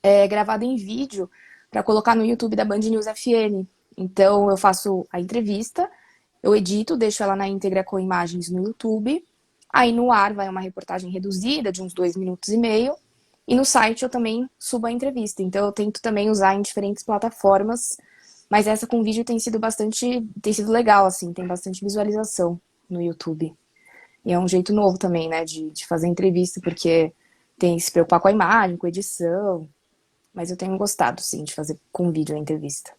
é gravado em vídeo para colocar no YouTube da Band News FM. Então eu faço a entrevista, eu edito, deixo ela na íntegra com imagens no YouTube. Aí no ar vai uma reportagem reduzida de uns 2 minutos e meio. E no site eu também subo a entrevista. Então eu tento também usar em diferentes plataformas. Mas essa com vídeo tem sido legal, assim, tem bastante visualização no YouTube. E é um jeito novo também, né, de fazer entrevista, porque tem que se preocupar com a imagem, com a edição. Mas eu tenho gostado, sim, de fazer com vídeo a entrevista.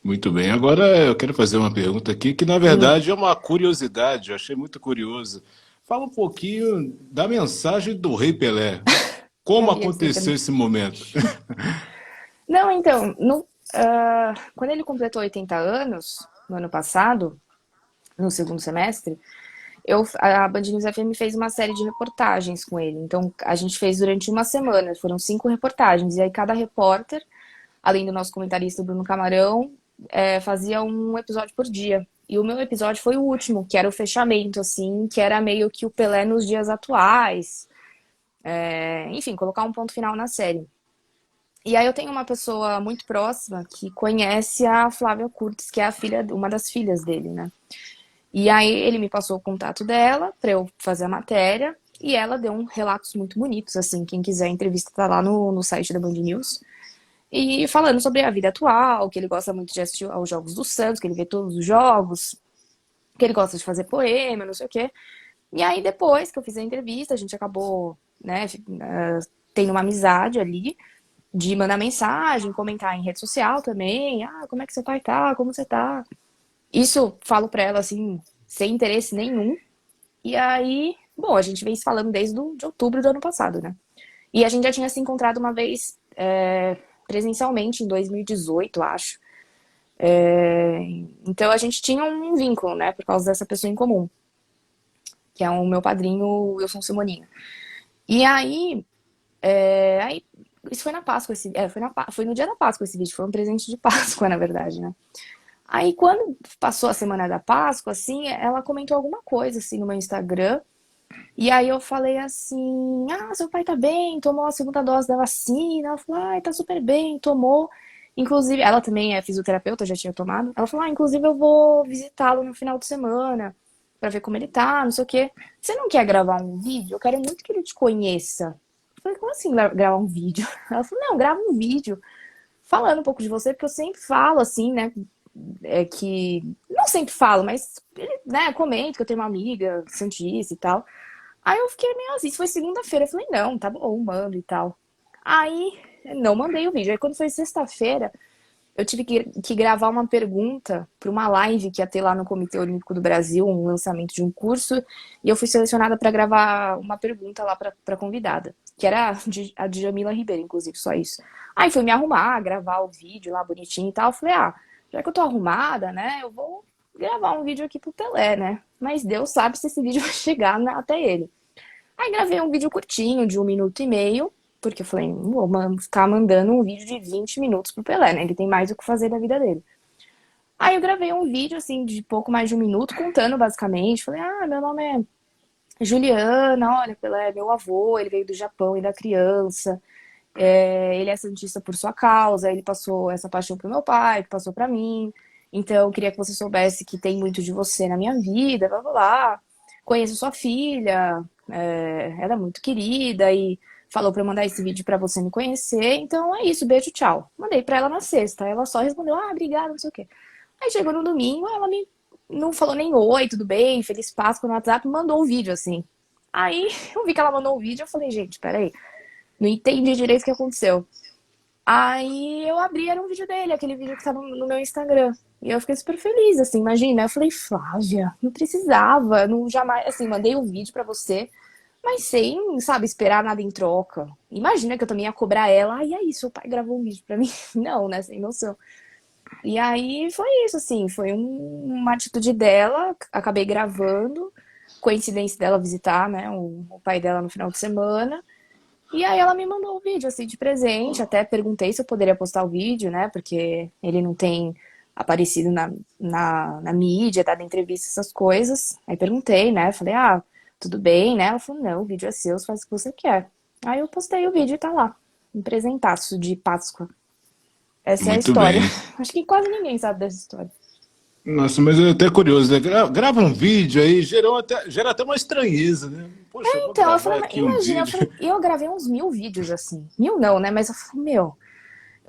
Muito bem. Agora eu quero fazer uma pergunta aqui que, na Hum, verdade, é uma curiosidade. Eu achei muito curioso. Fala um pouquinho da mensagem do Rei Pelé. Como ai, eu sei que aconteceu esse momento? Não, então, quando ele completou 80 anos, no ano passado, no segundo semestre, a Band News FM fez uma série de reportagens com ele. Então, a gente fez durante uma semana, foram 5 reportagens. E aí, cada repórter, além do nosso comentarista Bruno Camarão, fazia um episódio por dia. E o meu episódio foi o último, que era o fechamento, assim, que era meio que o Pelé nos dias atuais. Enfim, colocar um ponto final na série. E aí eu tenho uma pessoa muito próxima que conhece a Flávia Kurtz, que é a filha, uma das filhas dele, né? E aí ele me passou o contato dela para eu fazer a matéria e ela deu relatos muito bonitos, assim, quem quiser a entrevista tá lá no site da Band News. E falando sobre a vida atual, que ele gosta muito de assistir aos jogos do Santos, que ele vê todos os jogos, que ele gosta de fazer poema, não sei o quê. E aí depois que eu fiz a entrevista, a gente acabou, né, tendo uma amizade ali de mandar mensagem, comentar em rede social também. Ah, como é que você vai tá? Como você tá? Isso falo pra ela assim, sem interesse nenhum. E aí, bom, a gente vem se falando desde de outubro do ano passado, né? E a gente já tinha se encontrado uma vez presencialmente em 2018, acho. Então a gente tinha um vínculo, né? Por causa dessa pessoa em comum, que é o meu padrinho Wilson Simoninho. E aí isso foi na Páscoa, foi no dia da Páscoa esse vídeo, foi um presente de Páscoa, na verdade, né? Aí quando passou a semana da Páscoa, assim, ela comentou alguma coisa, assim, no meu Instagram, e aí eu falei assim, ah, seu pai tá bem, tomou a segunda dose da vacina, ela falou, ai, tá super bem, tomou, inclusive, ela também é fisioterapeuta, já tinha tomado, ela falou, ah, inclusive eu vou visitá-lo no final de semana, pra ver como ele tá, não sei o quê. Você não quer gravar um vídeo? Eu quero muito que ele te conheça. Eu falei, como assim gravar um vídeo? Ela falou, não, grava um vídeo falando um pouco de você, porque eu sempre falo assim, né? É que. Não sempre falo, mas ele, né, comento que eu tenho uma amiga santista e tal. Aí eu fiquei meio assim, isso foi segunda-feira. Eu falei, não, tá bom, mando e tal. Aí, não mandei o vídeo. Aí quando foi sexta-feira, eu tive que gravar uma pergunta para uma live que ia ter lá no Comitê Olímpico do Brasil, um lançamento de um curso, e eu fui selecionada para gravar uma pergunta lá para convidada, que era a de Jamila Ribeiro, inclusive, só isso. Aí fui me arrumar, gravar o vídeo lá bonitinho e tal. Eu falei, ah, já que eu tô arrumada, né, eu vou gravar um vídeo aqui pro Pelé, né? Mas Deus sabe se esse vídeo vai chegar até ele. Aí gravei um vídeo curtinho, de 1 minuto e meio, porque eu falei, não vou ficar mandando um vídeo de 20 minutos pro Pelé, né? Ele tem mais o que fazer da vida dele. Aí eu gravei um vídeo, assim, de pouco mais de 1 minuto, contando basicamente. Falei, ah, meu nome é Juliana, olha, Pelé é meu avô, ele veio do Japão e da criança. Ele é santista por sua causa, ele passou essa paixão pro meu pai, que passou pra mim. Então, eu queria que você soubesse que tem muito de você na minha vida, blá blá blá. Conheço sua filha, ela é muito querida e falou pra eu mandar esse vídeo pra você me conhecer. Então é isso, beijo, tchau. Mandei pra ela na sexta. Ela só respondeu, ah, obrigada, não sei o quê. Aí chegou no domingo, ela me não falou nem oi, tudo bem, feliz Páscoa no WhatsApp, mandou o vídeo assim. Aí eu vi que ela mandou o vídeo, eu falei, gente, peraí, não entendi direito o que aconteceu. Aí eu abri, era um vídeo dele, aquele vídeo que tá no meu Instagram. E eu fiquei super feliz, assim, imagina. Eu falei, Flávia, não precisava, não jamais, assim, mandei o vídeo pra você, mas sem, sabe, esperar nada em troca. Imagina que eu também ia cobrar ela, ai, aí, seu pai gravou um vídeo pra mim. Não, né, sem noção. E aí foi isso, assim, foi uma atitude dela, acabei gravando, coincidência dela visitar, né, o pai dela no final de semana. E aí ela me mandou o vídeo, assim, de presente. Até perguntei se eu poderia postar o vídeo, né? Porque ele não tem aparecido na mídia, dado entrevista, essas coisas. Aí perguntei, né? Falei, ah, tudo bem, né? Ela falou, não, o vídeo é seu, faz o que você quer. Aí eu postei o vídeo e tá lá. Um presentaço de Páscoa. Essa é a Muito história. bem. Acho que quase ninguém sabe dessa história. Nossa, mas eu até curioso, né? Grava um vídeo aí, gera até uma estranheza, né? Poxa, eu vou Então, eu gravar falei, mas aqui um imagina, eu vídeo. falei, eu gravei uns 1.000 vídeos assim. Mil não, né? Mas eu falei, meu,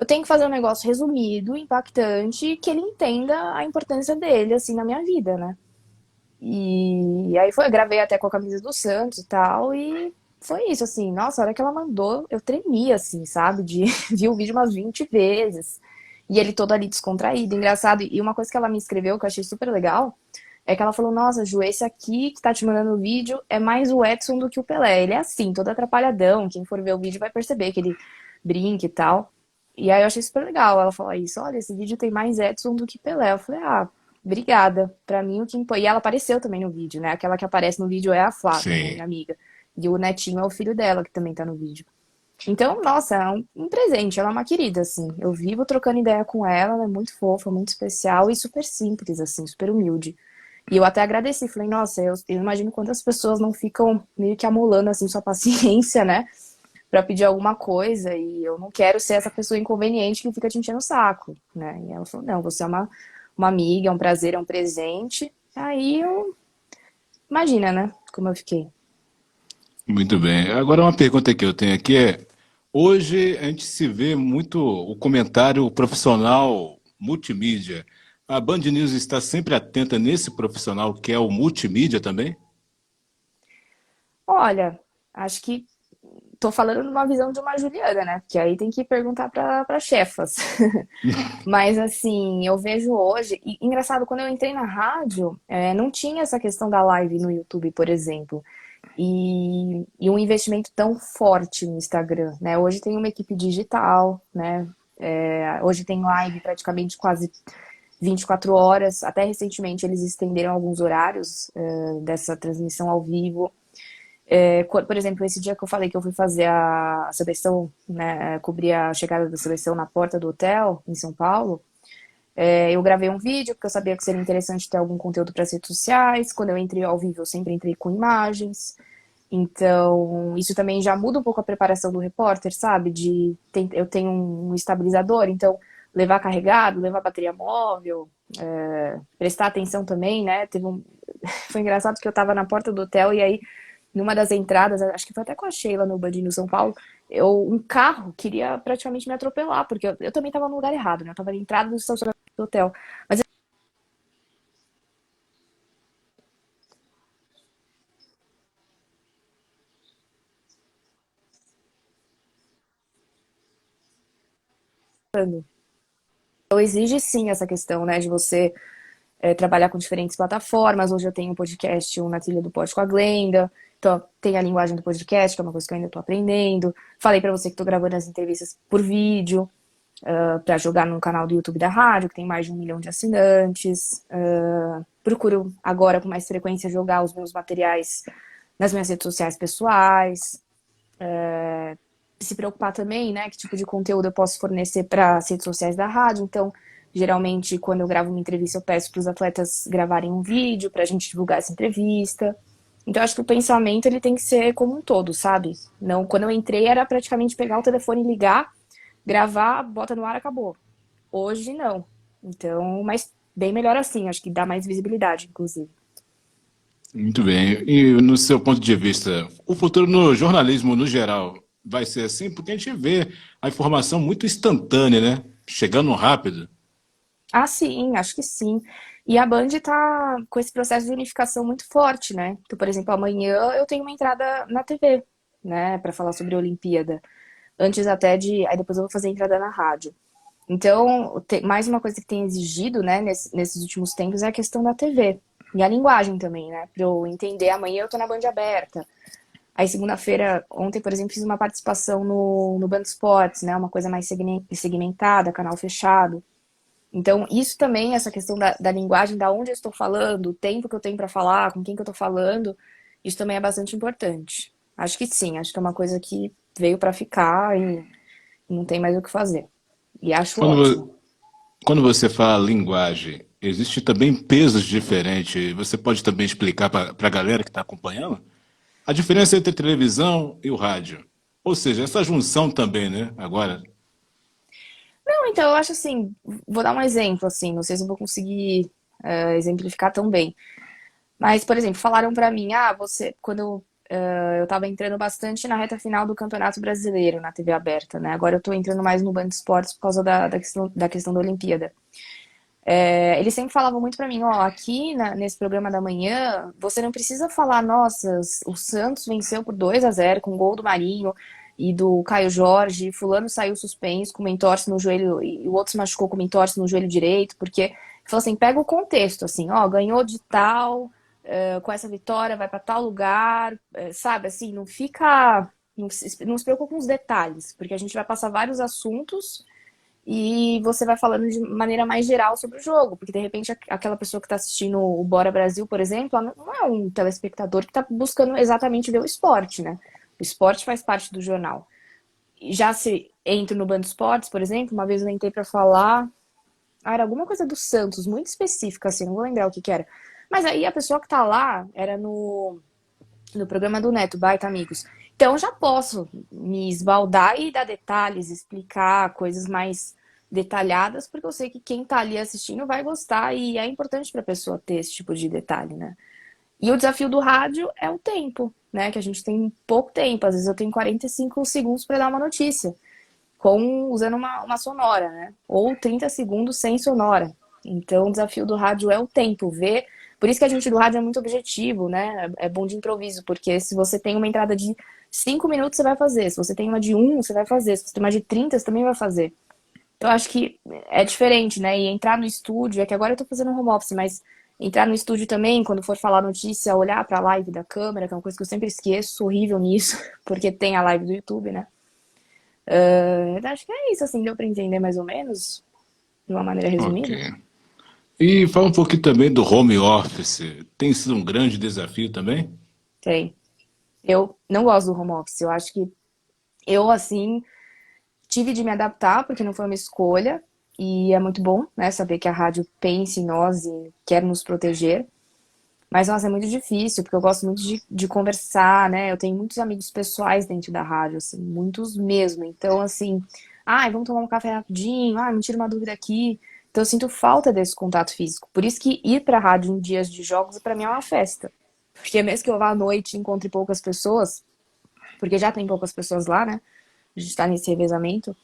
eu tenho que fazer um negócio resumido, impactante, que ele entenda a importância dele, assim, na minha vida, né? E aí foi, eu gravei até com a camisa do Santos e tal, e foi isso, assim. Nossa, a hora que ela mandou, eu tremia, assim, sabe? De ver o vídeo umas 20 vezes. E ele todo ali descontraído, engraçado. E uma coisa que ela me escreveu, que eu achei super legal, é que ela falou, nossa, Ju, esse aqui que tá te mandando o vídeo é mais o Edson do que o Pelé. Ele é assim, todo atrapalhadão. Quem for ver o vídeo vai perceber que ele brinca e tal. E aí eu achei super legal ela falar isso. Olha, esse vídeo tem mais Edson do que Pelé. Eu falei, ah, obrigada. Pra mim o que importa. E ela apareceu também no vídeo, né? Aquela que aparece no vídeo é a Flávia, né, Sim. minha amiga. E o netinho é o filho dela, que também tá no vídeo. Então, nossa, é um presente. Ela é uma querida, assim. Eu vivo trocando ideia com ela, ela é muito fofa, muito especial e super simples, assim, super humilde. E eu até agradeci, falei, nossa, eu imagino quantas pessoas não ficam meio que amolando, assim, sua paciência, né? Pra pedir alguma coisa, e eu não quero ser essa pessoa inconveniente que fica te enchendo o saco, né? E ela falou, não, você é uma amiga, é um prazer, é um presente. Aí eu, imagina, né, como eu fiquei. Muito bem. Agora uma pergunta que eu tenho aqui é, hoje a gente se vê muito o comentário profissional multimídia. A Band News está sempre atenta nesse profissional que é o multimídia também? Olha, acho que tô falando numa visão de uma Juliana, né? Que aí tem que perguntar para chefas. Mas assim, eu vejo hoje. E, engraçado, quando eu entrei na rádio, não tinha essa questão da live no YouTube, por exemplo. E um investimento tão forte no Instagram, né? Hoje tem uma equipe digital, né? Hoje tem live praticamente quase 24 horas. Até recentemente eles estenderam alguns horários dessa transmissão ao vivo. Por exemplo, esse dia que eu falei que eu fui fazer a seleção, né, cobrir a chegada da seleção na porta do hotel em São Paulo, eu gravei um vídeo porque eu sabia que seria interessante ter algum conteúdo para as redes sociais. Quando eu entrei ao vivo, eu sempre entrei com imagens. Então, isso também já muda um pouco a preparação do repórter, sabe? Eu tenho um estabilizador, então levar carregado, levar bateria móvel, prestar atenção também, né? foi engraçado que eu tava na porta do hotel e aí, numa das entradas, acho que foi até com a Sheila no Band News São Paulo, um carro queria praticamente me atropelar, porque eu também tava no lugar errado, né? Eu tava na entrada do estacionamento do hotel. Mas então exige sim essa questão, né, de você trabalhar com diferentes plataformas. Hoje eu tenho um podcast, um Na Trilha do Pod com a Glenda. Então, tem a linguagem do podcast, que é uma coisa que eu ainda tô aprendendo. Falei pra você que tô gravando as entrevistas por vídeo, para jogar no canal do YouTube da rádio, que tem mais de 1 milhão de assinantes. Procuro agora, com mais frequência, jogar os meus materiais nas minhas redes sociais pessoais. Se preocupar também, né, que tipo de conteúdo eu posso fornecer para as redes sociais da rádio. Então, geralmente, quando eu gravo uma entrevista, eu peço para os atletas gravarem um vídeo para a gente divulgar essa entrevista. Então, acho que o pensamento ele tem que ser como um todo, sabe? Não, quando eu entrei era praticamente pegar o telefone e ligar, gravar, bota no ar, acabou. Hoje não. Então, mas bem melhor assim, acho que dá mais visibilidade, inclusive. Muito bem. E no seu ponto de vista, o futuro no jornalismo no geral vai ser assim? Porque a gente vê a informação muito instantânea, né? Chegando rápido. Ah, sim, acho que sim. E a Band tá com esse processo de unificação muito forte, né? Então, por exemplo, amanhã eu tenho uma entrada na TV, né, para falar sobre a Olimpíada. Antes até de. Aí depois eu vou fazer a entrada na rádio. Então, mais uma coisa que tem exigido, né, nesses últimos tempos é a questão da TV. E a linguagem também, né? Para eu entender, amanhã eu tô na Band aberta. Aí, segunda-feira, ontem, por exemplo, fiz uma participação no Band Esportes, né? Uma coisa mais segmentada, canal fechado. Então, isso também, essa questão da linguagem, da onde eu estou falando, o tempo que eu tenho para falar, com quem que eu estou falando, isso também é bastante importante. Acho que sim, acho que é uma coisa que veio para ficar e não tem mais o que fazer. E acho Quando, ótimo. quando você fala linguagem, existe também pesos diferentes. Você pode também explicar para a galera que está acompanhando a diferença entre televisão e o rádio. Ou seja, essa junção também, né? Agora, Não, então, eu acho assim, vou dar um exemplo, assim, não sei se eu vou conseguir exemplificar tão bem. Mas, por exemplo, falaram pra mim, quando eu tava entrando bastante na reta final do Campeonato Brasileiro na TV aberta, né? Agora eu tô entrando mais no Band Esportes por causa da questão da Olimpíada. Eles sempre falavam muito pra mim, ó, aqui nesse programa da manhã, você não precisa falar, nossa, o Santos venceu por 2-0 com o gol do Marinho e do Caio Jorge, fulano saiu suspenso com uma entorse no joelho e o outro se machucou com uma entorse no joelho direito, porque falou assim, pega o contexto, assim, ó, ganhou de tal, com essa vitória vai pra tal lugar, sabe, assim, não fica, não se preocupa com os detalhes, porque a gente vai passar vários assuntos e você vai falando de maneira mais geral sobre o jogo, porque de repente aquela pessoa que está assistindo o Bora Brasil, por exemplo, ela não é um telespectador que está buscando exatamente ver o esporte, né? O esporte faz parte do jornal. E já se entro no Band Esportes, por exemplo, uma vez eu entrei para falar, era alguma coisa do Santos, muito específica, assim, não vou lembrar o que que era. Mas aí a pessoa que tá lá era no programa do Neto, Baita Amigos. Então eu já posso me esbaldar e dar detalhes, explicar coisas mais detalhadas, porque eu sei que quem tá ali assistindo vai gostar e é importante para a pessoa ter esse tipo de detalhe, né? E o desafio do rádio é o tempo, né? Que a gente tem pouco tempo, às vezes eu tenho 45 segundos para dar uma notícia, usando uma sonora, né? Ou 30 segundos sem sonora. Então, o desafio do rádio é o tempo, ver. Por isso que a gente do rádio é muito objetivo, né? É bom de improviso, porque se você tem uma entrada de 5 minutos, você vai fazer. Se você tem uma de um, você vai fazer. Se você tem uma de 30, você também vai fazer. Então, eu acho que é diferente, né? E entrar no estúdio, é que agora eu tô fazendo home office, mas entrar no estúdio também, quando for falar notícia, olhar pra live da câmera, que é uma coisa que eu sempre esqueço, sou horrível nisso, porque tem a live do YouTube, né? Acho que é isso, assim, deu pra entender mais ou menos, de uma maneira resumida. ok. E fala um pouquinho também do home office. Tem sido um grande desafio também? Tem. Eu não gosto do home office. Eu acho que eu, assim, tive de me adaptar, porque não foi uma escolha. E é muito bom, né, saber que a rádio pensa em nós e quer nos proteger. Mas, nossa, é muito difícil, porque eu gosto muito de conversar, né? Eu tenho muitos amigos pessoais dentro da rádio, assim, muitos mesmo. Então, assim, vamos tomar um café rapidinho, me tira uma dúvida aqui. Então eu sinto falta desse contato físico. Por isso que ir pra rádio em dias de jogos, pra mim é uma festa. Porque mesmo que eu vá à noite e encontre poucas pessoas, porque já tem poucas pessoas lá, né? A gente tá nesse revezamento.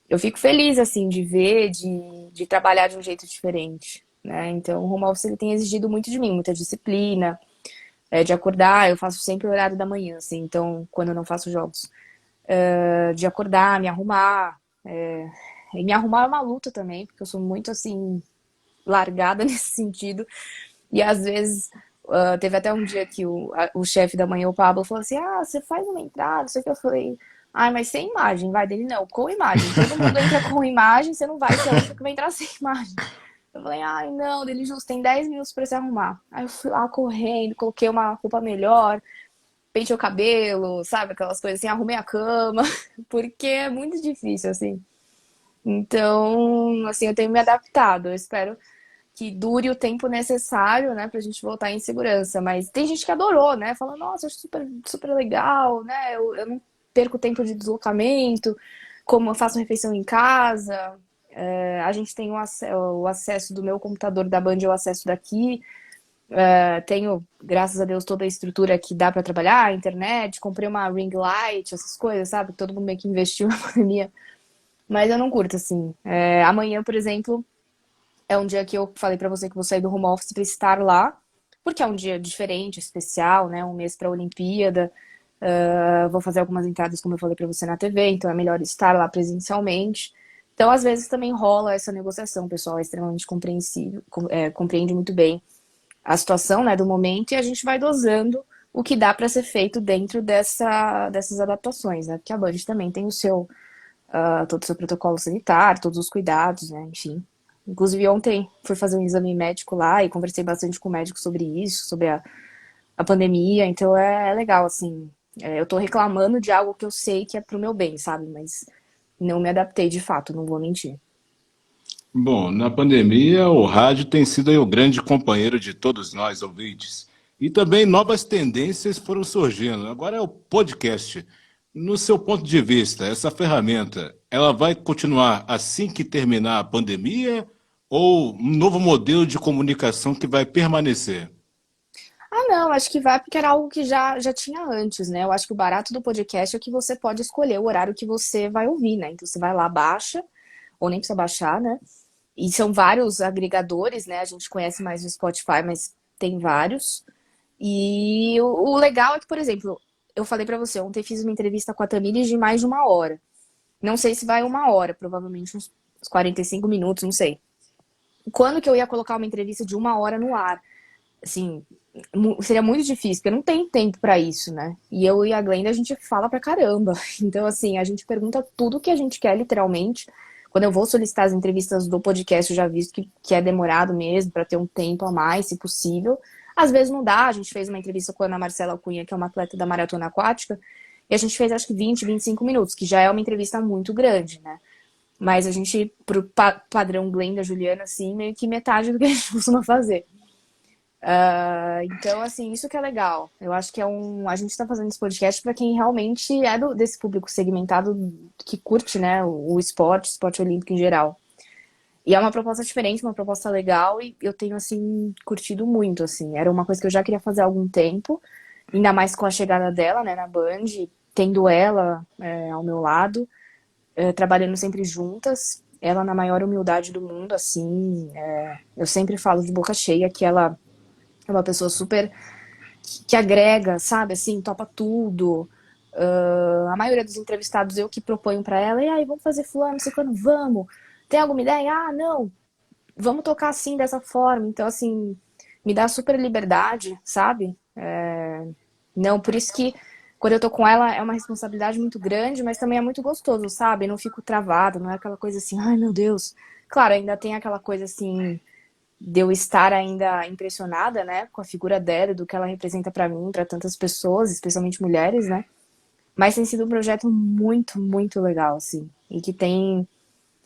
Eu fico feliz, assim, de ver, de trabalhar de um jeito diferente, né? Então, o home office ele tem exigido muito de mim, muita disciplina, de acordar, eu faço sempre o horário da manhã, assim, então, quando eu não faço jogos, de acordar, me arrumar, e me arrumar é uma luta também, porque eu sou muito, assim, largada nesse sentido, e às vezes, teve até um dia que o chefe da manhã, o Pablo, falou assim, você faz uma entrada, isso aqui, eu falei, mas sem imagem, vai dele não, com imagem, todo mundo entra com imagem, você não vai ser a única que vai entrar sem imagem. Eu falei, não, dele justo tem 10 minutos pra se arrumar. Aí eu fui lá correndo, coloquei uma roupa melhor, pentei o cabelo, sabe, aquelas coisas assim, arrumei a cama, porque é muito difícil, assim. Então, assim, eu tenho me adaptado, eu espero que dure o tempo necessário, né, pra gente voltar em segurança. Mas tem gente que adorou, né? Falou, nossa, acho super, super legal, né? Eu não perco tempo de deslocamento, como eu faço refeição em casa. A gente tem o acesso do meu computador da Band, eu acesso daqui. Tenho, graças a Deus, toda a estrutura que dá pra trabalhar, a internet, comprei uma ring light, essas coisas, sabe? Todo mundo meio que investiu na pandemia. Mas eu não curto, assim. Amanhã, por exemplo, é um dia que eu falei pra você que vou sair do home office pra estar lá, porque é um dia diferente, especial, né? Um mês pra Olimpíada. Vou fazer algumas entradas, como eu falei pra você, na TV, então é melhor estar lá presencialmente. Então, às vezes, também rola essa negociação, o pessoal é extremamente compreensível, compreende muito bem a situação, né, do momento, e a gente vai dosando o que dá pra ser feito dentro dessas adaptações, né? Porque a Band também tem todo o seu protocolo sanitário, todos os cuidados, né? Enfim. Inclusive, ontem fui fazer um exame médico lá e conversei bastante com o médico sobre isso, sobre a pandemia. Então, é legal, assim. Eu tô reclamando de algo que eu sei que é pro meu bem, sabe? Mas não me adaptei de fato, não vou mentir. Bom, na pandemia, o rádio tem sido aí o grande companheiro de todos nós, ouvintes. E também novas tendências foram surgindo. Agora é o podcast. No seu ponto de vista, essa ferramenta, ela vai continuar assim que terminar a pandemia ou um novo modelo de comunicação que vai permanecer? Não, acho que vai porque era algo que já tinha antes, né? Eu acho que o barato do podcast é que você pode escolher o horário que você vai ouvir, né? Então você vai lá, baixa, ou nem precisa baixar, né? E são vários agregadores, né? A gente conhece mais o Spotify, mas tem vários. E o legal é que, por exemplo, eu falei pra você, ontem fiz uma entrevista com a Tamires de mais de uma hora. Não sei se vai uma hora, provavelmente uns 45 minutos, não sei. Quando que eu ia colocar uma entrevista de uma hora no ar? Assim, seria muito difícil, porque eu não tenho tempo pra isso, né? E eu e a Glenda, a gente fala pra caramba. Então, assim, a gente pergunta tudo que a gente quer, literalmente. Quando eu vou solicitar as entrevistas do podcast, eu já visto que é demorado mesmo, pra ter um tempo a mais, se possível. Às vezes não dá, a gente fez uma entrevista com a Ana Marcela Cunha, que é uma atleta da maratona aquática, e a gente fez acho que 20, 25 minutos, que já é uma entrevista muito grande, né? Mas a gente, pro padrão Glenda, Juliana, assim, meio que metade do que a gente costuma fazer. Então, assim, isso que é legal. Eu acho que a gente tá fazendo esse podcast para quem realmente é desse público segmentado que curte, né, o esporte olímpico em geral. E é uma proposta diferente, uma proposta legal e eu tenho, assim, curtido muito, assim. Era uma coisa que eu já queria fazer há algum tempo, ainda mais com a chegada dela, né, na Band, tendo ela ao meu lado, trabalhando sempre juntas. Ela na maior humildade do mundo, assim. Eu sempre falo de boca cheia que ela é uma pessoa super que agrega, sabe, assim, topa tudo. A maioria dos entrevistados eu que proponho pra ela, e aí, vamos fazer fulano, ciclano, vamos. Tem alguma ideia? Não, vamos tocar assim, dessa forma. Então, assim, me dá super liberdade, sabe? Não, por isso que quando eu tô com ela é uma responsabilidade muito grande, mas também é muito gostoso, sabe? Não fico travada, não é aquela coisa assim, ai meu Deus. Claro, ainda tem aquela coisa assim de eu estar ainda impressionada, né, com a figura dela e do que ela representa pra mim, pra tantas pessoas, especialmente mulheres, né? Mas tem sido um projeto muito, muito legal, assim, e que tem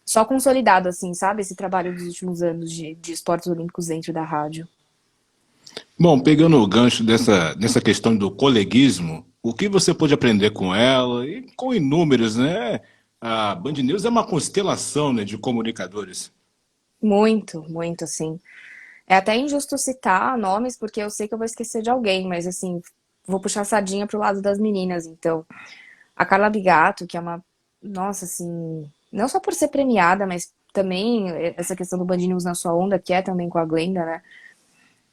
só consolidado, assim, sabe, esse trabalho dos últimos anos de esportes olímpicos dentro da rádio. Bom, pegando o gancho dessa questão do coleguismo, o que você pôde aprender com ela e com inúmeros, né? A Band News é uma constelação, né, de comunicadores. Muito, muito, assim. É até injusto citar nomes, porque eu sei que eu vou esquecer de alguém, mas assim, vou puxar a sardinha pro lado das meninas, então. A Carla Bigato, que é uma. Nossa, assim. Não só por ser premiada, mas também essa questão do Band News na sua onda, que é também com a Glenda, né?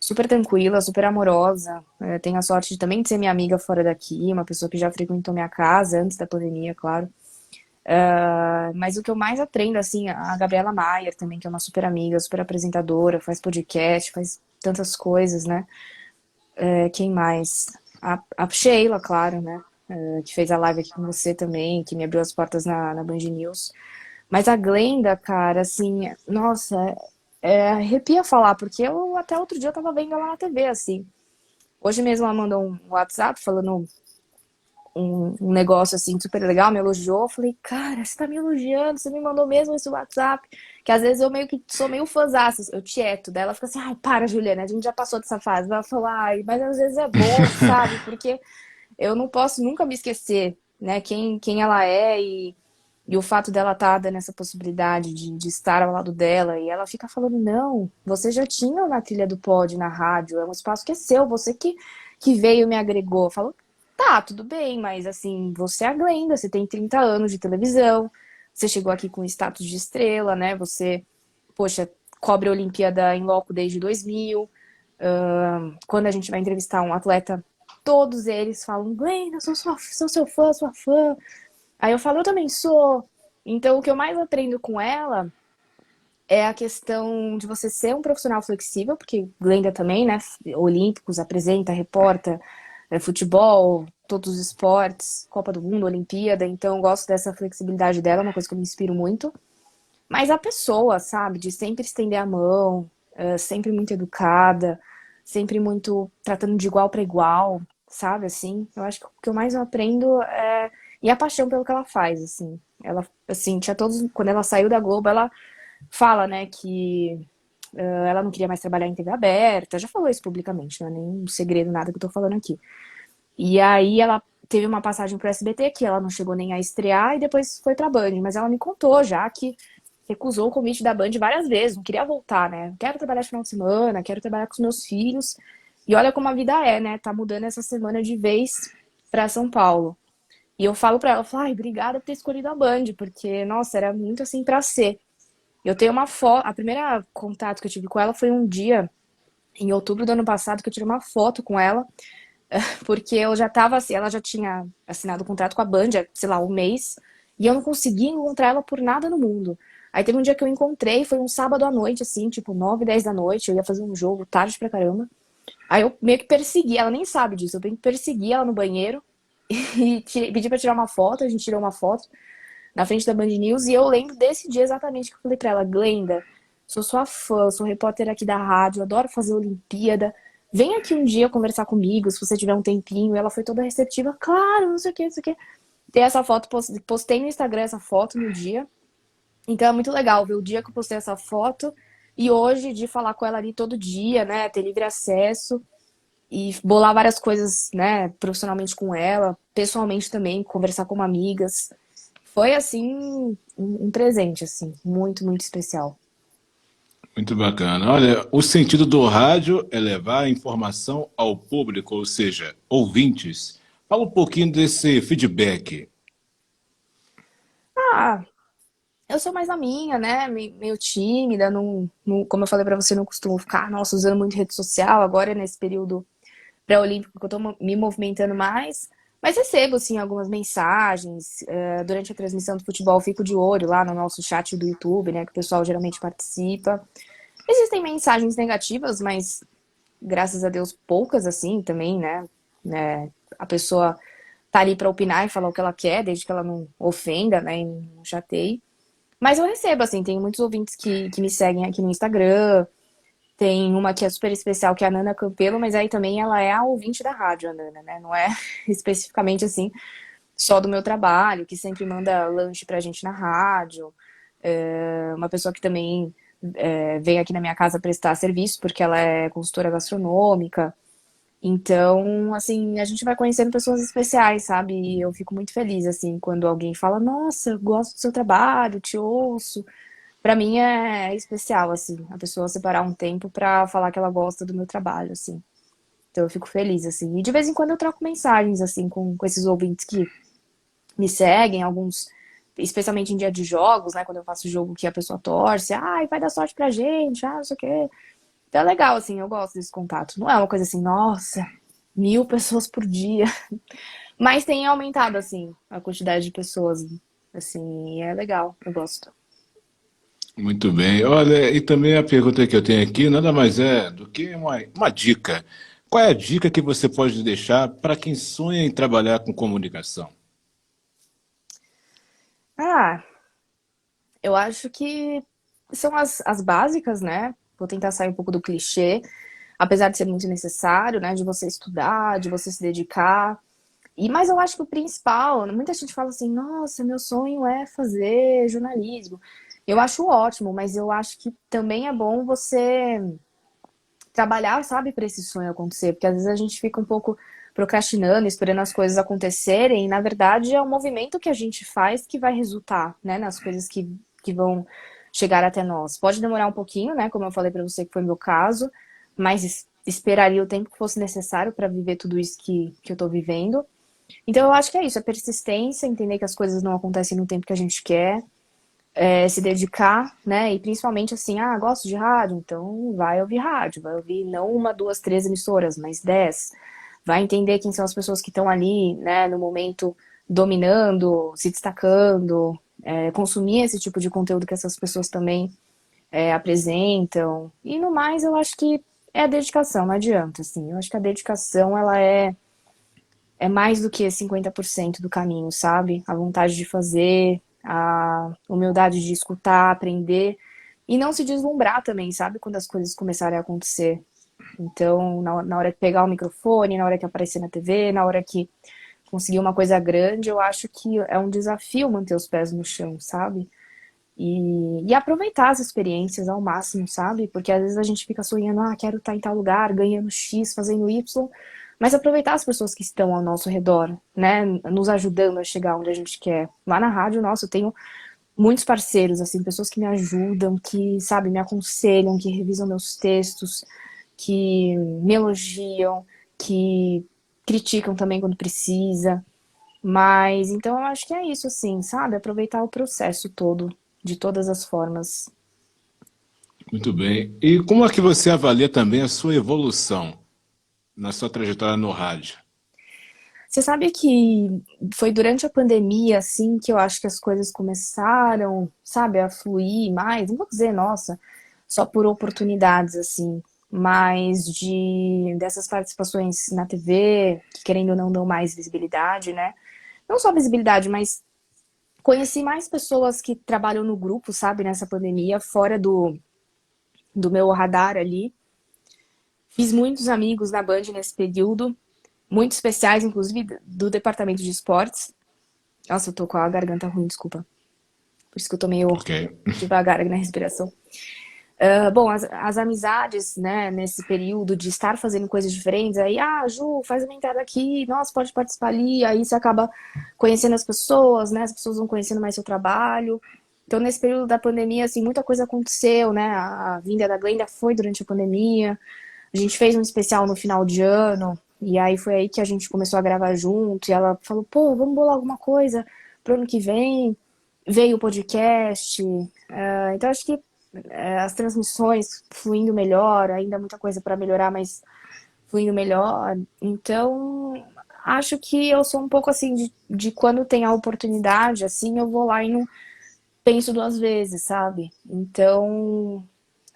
Super tranquila, super amorosa. Tenho a sorte de também de ser minha amiga fora daqui, uma pessoa que já frequentou minha casa antes da pandemia, claro. Mas o que eu mais aprendo, assim, a Gabriela Maier também, que é uma super amiga, super apresentadora, faz podcast, faz tantas coisas, né? Quem mais? A Sheila, claro, né? Que fez a live aqui com você também, que me abriu as portas na Band News. Mas a Glenda, cara, assim, nossa, arrepia falar, porque eu até outro dia eu tava vendo ela na TV, assim. Hoje mesmo ela mandou um WhatsApp falando um negócio assim super legal, me elogiou. Eu falei, cara, você tá me elogiando, você me mandou mesmo esse WhatsApp. Que às vezes eu meio que sou meio fãzaça, eu tieto. Daí ela fica assim, ai, para, Juliana, a gente já passou dessa fase. Ela falou, ai, mas às vezes é bom, sabe? Porque eu não posso nunca me esquecer, né, quem ela é e o fato dela estar dando essa possibilidade de estar ao lado dela. E ela fica falando, não, você já tinha na trilha do pod, na rádio, é um espaço que é seu, você que veio e me agregou. Eu falo, tá, tudo bem, mas assim, você é a Glenda, você tem 30 anos de televisão, você chegou aqui com status de estrela, né? Você, poxa, cobre a Olimpíada em loco desde 2000. Quando a gente vai entrevistar um atleta, todos eles falam, Glenda, sou seu fã, sua fã. Aí eu falo, eu também sou. Então, o que eu mais aprendo com ela é a questão de você ser um profissional flexível, porque Glenda também, né? Olímpicos, apresenta, reporta, futebol, todos os esportes, Copa do Mundo, Olimpíada. Então, eu gosto dessa flexibilidade dela, é uma coisa que eu me inspiro muito. Mas a pessoa, sabe, de sempre estender a mão, sempre muito educada, sempre muito tratando de igual para igual, sabe, assim. Eu acho que o que eu mais aprendo é e a paixão pelo que ela faz, assim. Ela, assim, tinha todos, quando ela saiu da Globo, ela fala, né, que ela não queria mais trabalhar em TV aberta, já falou isso publicamente, não é nenhum segredo nada que eu tô falando aqui. E aí ela teve uma passagem pro SBT que ela não chegou nem a estrear e depois foi pra Band, mas ela me contou já que recusou o convite da Band várias vezes, não queria voltar, né? Quero trabalhar de final de semana, quero trabalhar com os meus filhos. E olha como a vida é, né? Tá mudando essa semana de vez pra São Paulo. E eu falo pra ela, eu falo, ai, obrigada por ter escolhido a Band, porque, nossa, era muito assim pra ser. Eu tenho uma foto, a primeira contato que eu tive com ela foi um dia, em outubro do ano passado, que eu tirei uma foto com ela, porque eu já tava assim, ela já tinha assinado o contrato com a Band, sei lá, um mês, e eu não conseguia encontrar ela por nada no mundo. Aí teve um dia que eu encontrei, foi um sábado à noite, assim, tipo 9, 10 da noite, eu ia fazer um jogo tarde pra caramba. Aí eu meio que persegui, ela nem sabe disso, eu meio que persegui ela no banheiro e pedi pra tirar uma foto, a gente tirou uma foto na frente da Band News, e eu lembro desse dia exatamente que eu falei pra ela, Glenda, sou sua fã, sou repórter aqui da rádio, adoro fazer Olimpíada, vem aqui um dia conversar comigo, se você tiver um tempinho. E ela foi toda receptiva, claro, não sei o que, não sei o que. Tem essa foto, postei no Instagram essa foto no dia, então é muito legal ver o dia que eu postei essa foto, e hoje de falar com ela ali todo dia, né, ter livre acesso, e bolar várias coisas, né, profissionalmente com ela, pessoalmente também, conversar como amigas. Foi, assim, um presente, assim, muito, muito especial. Muito bacana. Olha, o sentido do rádio é levar a informação ao público, ou seja, ouvintes. Fala um pouquinho desse feedback. Ah, eu sou mais a minha, né, meio tímida, como eu falei pra você, não costumo ficar, nossa, usando muito rede social, agora nesse período pré-olímpico que eu tô me movimentando mais, mas recebo, assim, algumas mensagens, durante a transmissão do futebol, eu fico de olho lá no nosso chat do YouTube, né, que o pessoal geralmente participa. Existem mensagens negativas, mas graças a Deus poucas assim também, né? A pessoa tá ali pra opinar e falar o que ela quer, desde que ela não ofenda, né, e não chateie. Mas eu recebo, assim, tem muitos ouvintes que me seguem aqui no Instagram, tem uma que é super especial, que é a Nana Campelo, mas aí também ela é a ouvinte da rádio, a Nana, né? Não é especificamente assim, só do meu trabalho, que sempre manda lanche pra gente na rádio. Uma pessoa que também vem aqui na minha casa prestar serviço, porque ela é consultora gastronômica. Então, assim, a gente vai conhecendo pessoas especiais, sabe? E eu fico muito feliz, assim, quando alguém fala, nossa, eu gosto do seu trabalho, te ouço. Pra mim é especial, assim, a pessoa separar um tempo pra falar que ela gosta do meu trabalho, assim. Então eu fico feliz, assim. E de vez em quando eu troco mensagens, assim, com esses ouvintes que me seguem, alguns, especialmente em dia de jogos, né? Quando eu faço jogo que a pessoa torce, ai, vai dar sorte pra gente, não sei o quê. Então é legal, assim, eu gosto desse contato. Não é uma coisa assim, nossa, 1.000 pessoas por dia. Mas tem aumentado, assim, a quantidade de pessoas, assim, e é legal, eu gosto. Muito bem. Olha, e também a pergunta que eu tenho aqui nada mais é do que uma dica. Qual é a dica que você pode deixar para quem sonha em trabalhar com comunicação? Ah, eu acho que são as básicas, né? Vou tentar sair um pouco do clichê, apesar de ser muito necessário, né? De você estudar, de você se dedicar. Mas eu acho que o principal, muita gente fala assim, nossa, meu sonho é fazer jornalismo. Eu acho ótimo, mas eu acho que também é bom você trabalhar, sabe, para esse sonho acontecer, porque às vezes a gente fica um pouco procrastinando, esperando as coisas acontecerem, e na verdade é o movimento que a gente faz que vai resultar, né, nas coisas que vão chegar até nós. Pode demorar um pouquinho, né, como eu falei para você que foi meu caso, mas esperaria o tempo que fosse necessário para viver tudo isso que eu tô vivendo. Então eu acho que é isso, é persistência, entender que as coisas não acontecem no tempo que a gente quer, se dedicar, né? E principalmente assim, gosto de rádio, então vai ouvir rádio, vai ouvir não uma, duas, três emissoras, mas 10. Vai entender quem são as pessoas que estão ali, né, no momento dominando, se destacando, consumir esse tipo de conteúdo que essas pessoas também apresentam. E no mais, eu acho que é a dedicação, não adianta, assim. Eu acho que a dedicação, ela é mais do que 50% do caminho, sabe? A vontade de fazer, a humildade de escutar, aprender e não se deslumbrar também, sabe? Quando as coisas começarem a acontecer. Então, na hora que pegar o microfone, na hora que aparecer na TV, na hora que conseguir uma coisa grande, eu acho que é um desafio manter os pés no chão, sabe? E aproveitar as experiências ao máximo, sabe? Porque às vezes a gente fica sonhando, quero estar em tal lugar, ganhando X, fazendo Y, mas aproveitar as pessoas que estão ao nosso redor, né? Nos ajudando a chegar onde a gente quer. Lá na rádio, nossa, eu tenho muitos parceiros, assim, pessoas que me ajudam, que, sabe, me aconselham, que revisam meus textos, que me elogiam, que criticam também quando precisa. Mas então eu acho que é isso, assim, sabe? Aproveitar o processo todo, de todas as formas. Muito bem. E como é que você avalia também a sua evolução na sua trajetória no rádio? Você sabe que foi durante a pandemia, assim, que eu acho que as coisas começaram, sabe, a fluir mais. Não vou dizer, nossa, só por oportunidades, assim, mas dessas participações na TV, que querendo ou não dão mais visibilidade, né? Não só visibilidade, mas conheci mais pessoas que trabalham no grupo, sabe, nessa pandemia, fora do meu radar ali. Fiz muitos amigos na Band nesse período, muito especiais, inclusive do departamento de esportes. Nossa, eu tô com a garganta ruim, desculpa. Por isso que eu tô meio Ok. devagar na respiração. Bom, as amizades, né, nesse período de estar fazendo coisas diferentes, aí, Ju, faz uma entrada aqui, nossa, pode participar ali, aí você acaba conhecendo as pessoas, né, as pessoas vão conhecendo mais seu trabalho. Então, nesse período da pandemia, assim, muita coisa aconteceu, né, a vinda da Glenda foi durante a pandemia, a gente fez um especial no final de ano, e aí foi aí que a gente começou a gravar junto, e ela falou, pô, vamos bolar alguma coisa pro ano que vem, veio o podcast, então acho que as transmissões fluindo melhor, ainda muita coisa para melhorar, mas fluindo melhor. Então, acho que eu sou um pouco assim de quando tem a oportunidade, assim, eu vou lá e não penso duas vezes, sabe? Então,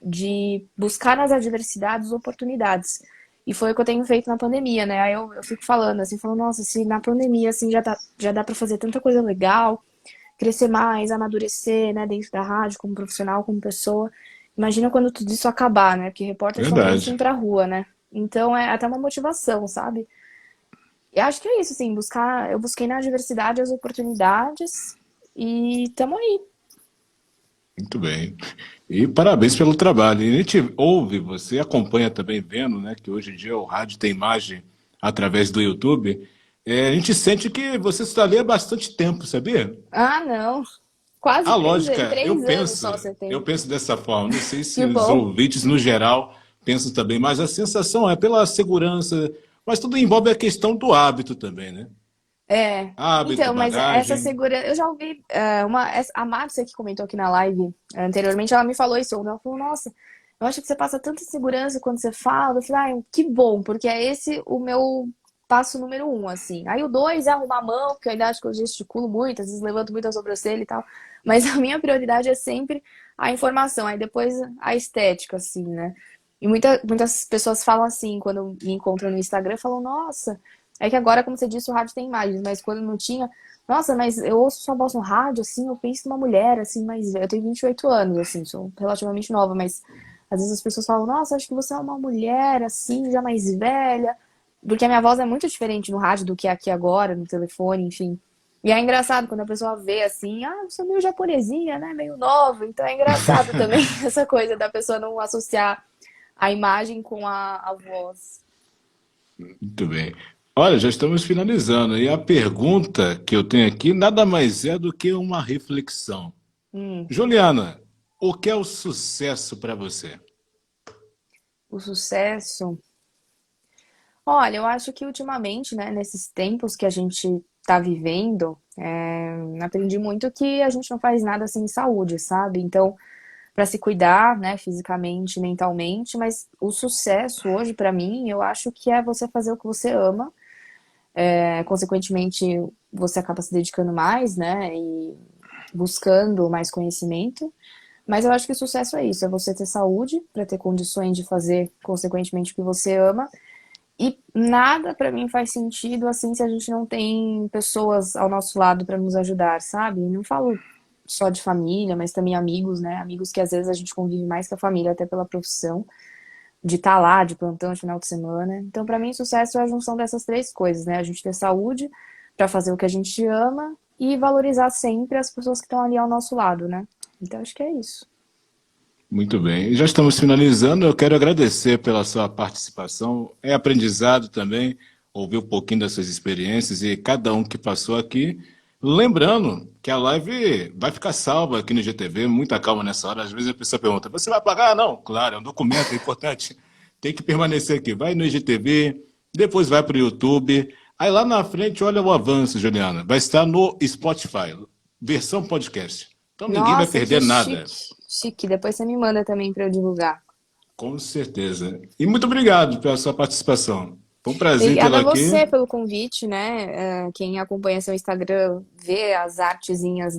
de buscar nas adversidades oportunidades. E foi o que eu tenho feito na pandemia, né? Aí eu fico falando, assim, falando, nossa, se na pandemia, assim, já dá para fazer tanta coisa legal, crescer mais, amadurecer, né, dentro da rádio, como profissional, como pessoa. Imagina quando tudo isso acabar, né? Porque repórter só pensa em Verdade. ir pra rua, né? Então é até uma motivação, sabe? E acho que é isso, assim, eu busquei na diversidade as oportunidades e tamo aí. Muito bem. E parabéns pelo trabalho. E a gente ouve, você acompanha também vendo, né, que hoje em dia o rádio tem imagem através do YouTube. A gente sente que você está ali há bastante tempo, sabia? Ah, não. Quase A 3 anos, lógica, 3 anos só você eu tem. penso dessa forma. Não sei se Que os bom. ouvintes, no geral, pensam também, mas a sensação é pela segurança, mas tudo envolve a questão do hábito também, né? É. Hábito, Então, mas essa bagagem. segurança. Eu já ouvi. A Márcia que comentou aqui na live anteriormente, ela me falou isso. Ela falou: Nossa, eu acho que você passa tanta segurança quando você fala. Eu falei: Ai, que bom, porque é esse o meu passo número um, assim. Aí o dois é arrumar a mão, porque eu ainda acho que eu gesticulo muito, às vezes levanto muito a sobrancelha e tal. Mas a minha prioridade é sempre a informação. Aí depois a estética, assim, né? E muitas pessoas falam assim, quando me encontram no Instagram, falam: Nossa. É que agora, como você disse, o rádio tem imagens, mas quando não tinha, nossa, mas eu ouço sua voz no rádio, assim, eu penso numa mulher, assim, mais velha. Eu tenho 28 anos, assim, sou relativamente nova, mas às vezes as pessoas falam, nossa, acho que você é uma mulher, assim, já mais velha. Porque a minha voz é muito diferente no rádio do que aqui agora, no telefone, enfim. E é engraçado quando a pessoa vê assim, eu sou meio japonesinha, né, meio nova. Então é engraçado também essa coisa da pessoa não associar a imagem com a voz. Muito bem. Olha, já estamos finalizando. E a pergunta que eu tenho aqui nada mais é do que uma reflexão. Hum, Juliana, o que é o sucesso para você? o sucesso. Olha, eu acho que ultimamente, né, nesses tempos que a gente tá vivendo, aprendi muito que a gente não faz nada sem saúde, sabe? Então, para se cuidar, né, fisicamente, mentalmente, mas o sucesso hoje, para mim, eu acho que é você fazer o que você ama, consequentemente, você acaba se dedicando mais, né, e buscando mais conhecimento. Mas eu acho que o sucesso é isso, é você ter saúde para ter condições de fazer, consequentemente, o que você ama e nada pra mim faz sentido assim se a gente não tem pessoas ao nosso lado pra nos ajudar, sabe? Não falo só de família, mas também amigos, né? Amigos que às vezes a gente convive mais que a família, até pela profissão, de estar lá, de plantão de final de semana. Então, pra mim, sucesso é a junção dessas três coisas, né? A gente ter saúde pra fazer o que a gente ama e valorizar sempre as pessoas que estão ali ao nosso lado, né? Então, acho que é isso. Muito bem. Já estamos finalizando. Eu quero agradecer pela sua participação. É aprendizado também ouvir um pouquinho das suas experiências e cada um que passou aqui. Lembrando que a live vai ficar salva aqui no GTV. Muita calma nessa hora. Às vezes a pessoa pergunta: Você vai pagar? Não, claro, é um documento, é importante. Tem que permanecer aqui. Vai no IGTV, depois vai para o YouTube. Aí lá na frente, olha o avanço, Juliana. Vai estar no Spotify, versão podcast. Então ninguém vai Nossa, que perder nada. chique. Chique. Depois você me manda também pra eu divulgar. Com certeza. E muito obrigado pela sua participação. Foi um prazer tê-la Obrigada a aqui. você pelo convite, né? Quem acompanha seu Instagram vê as artezinhas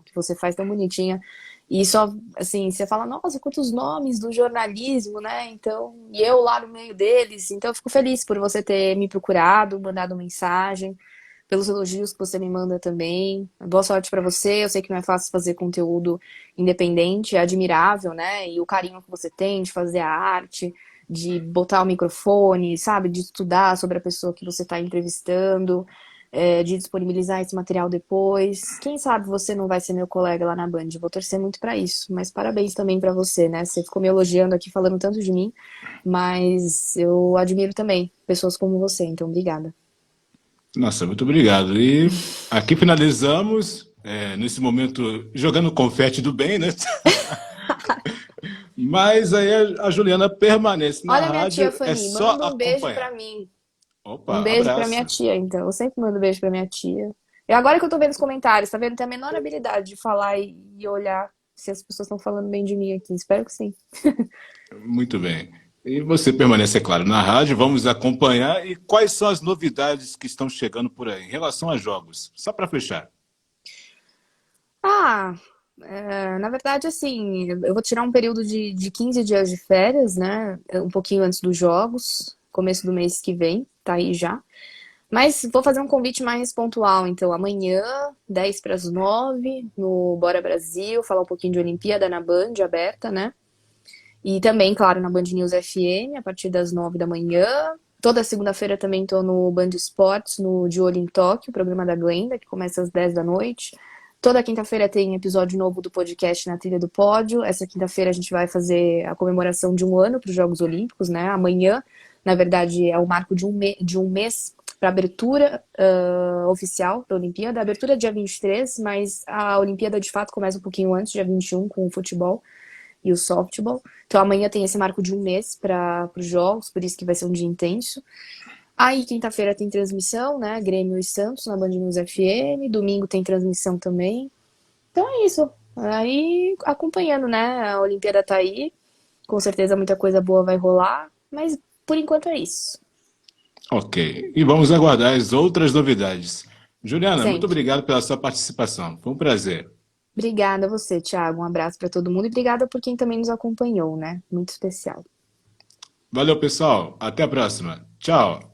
que você faz tão bonitinha. E só, assim, você fala, nossa, quantos nomes do jornalismo, né? Então, e eu lá no meio deles. Então, eu fico feliz por você ter me procurado, mandado mensagem, pelos elogios que você me manda também. Boa sorte pra você. Eu sei que não é fácil fazer conteúdo independente, é admirável, né? E o carinho que você tem de fazer a arte, de botar o microfone, sabe? De estudar sobre a pessoa que você está entrevistando, de disponibilizar esse material depois. Quem sabe você não vai ser meu colega lá na Band? Vou torcer muito pra isso. Mas parabéns também pra você, né? Você ficou me elogiando aqui, falando tanto de mim, mas eu admiro também pessoas como você, então obrigada. Nossa, muito obrigado. E aqui finalizamos, nesse momento, jogando confete do bem, né? Mas aí a Juliana permanece na Olha a minha tia rádio, é Fanny, só manda um beijo pra acompanhar. mim. Um Opa, beijo pra minha abraço. tia, então. Eu sempre mando beijo pra minha tia. E agora que eu tô vendo os comentários, tá vendo? Tem a menor habilidade de falar e olhar se as pessoas estão falando bem de mim aqui. Espero que sim. Muito bem. E você permanece, é claro, na rádio, vamos acompanhar. E quais são as novidades que estão chegando por aí em relação a jogos? Só para fechar. Ah, na verdade, assim, eu vou tirar um período de 15 dias de férias, né? Um pouquinho antes dos jogos, começo do mês que vem, tá aí já. Mas vou fazer um convite mais pontual, então, amanhã, 10 para as 9, no Bora Brasil, falar um pouquinho de Olimpíada na Band, aberta, né? E também, claro, na Band News FM, a partir das 9 da manhã. Toda segunda-feira também tô no Band Esportes, no De Olho em Tóquio, o programa da Glenda, que começa às 10 da noite. Toda quinta-feira tem episódio novo do podcast Na Trilha do Pódio. Essa quinta-feira a gente vai fazer a comemoração de um ano para os Jogos Olímpicos, né? Amanhã, na verdade, é o marco de um mês para abertura oficial da Olimpíada. A abertura é dia 23, mas a Olimpíada de fato começa um pouquinho antes, dia 21, com o futebol e o softball. Então amanhã tem esse marco de um mês para os jogos, por isso que vai ser um dia intenso. Aí quinta-feira tem transmissão, né? Grêmio e Santos na Band News FM. Domingo tem transmissão também. Então é isso. Aí acompanhando, né? A Olimpíada tá aí. Com certeza muita coisa boa vai rolar. Mas por enquanto é isso. Ok. E vamos aguardar as outras novidades. Juliana, muito Sempre. obrigado pela sua participação. Foi um prazer. Obrigada a você, Thiago. Um abraço para todo mundo e obrigada por quem também nos acompanhou, né? Muito especial. Valeu, pessoal. Até a próxima. Tchau.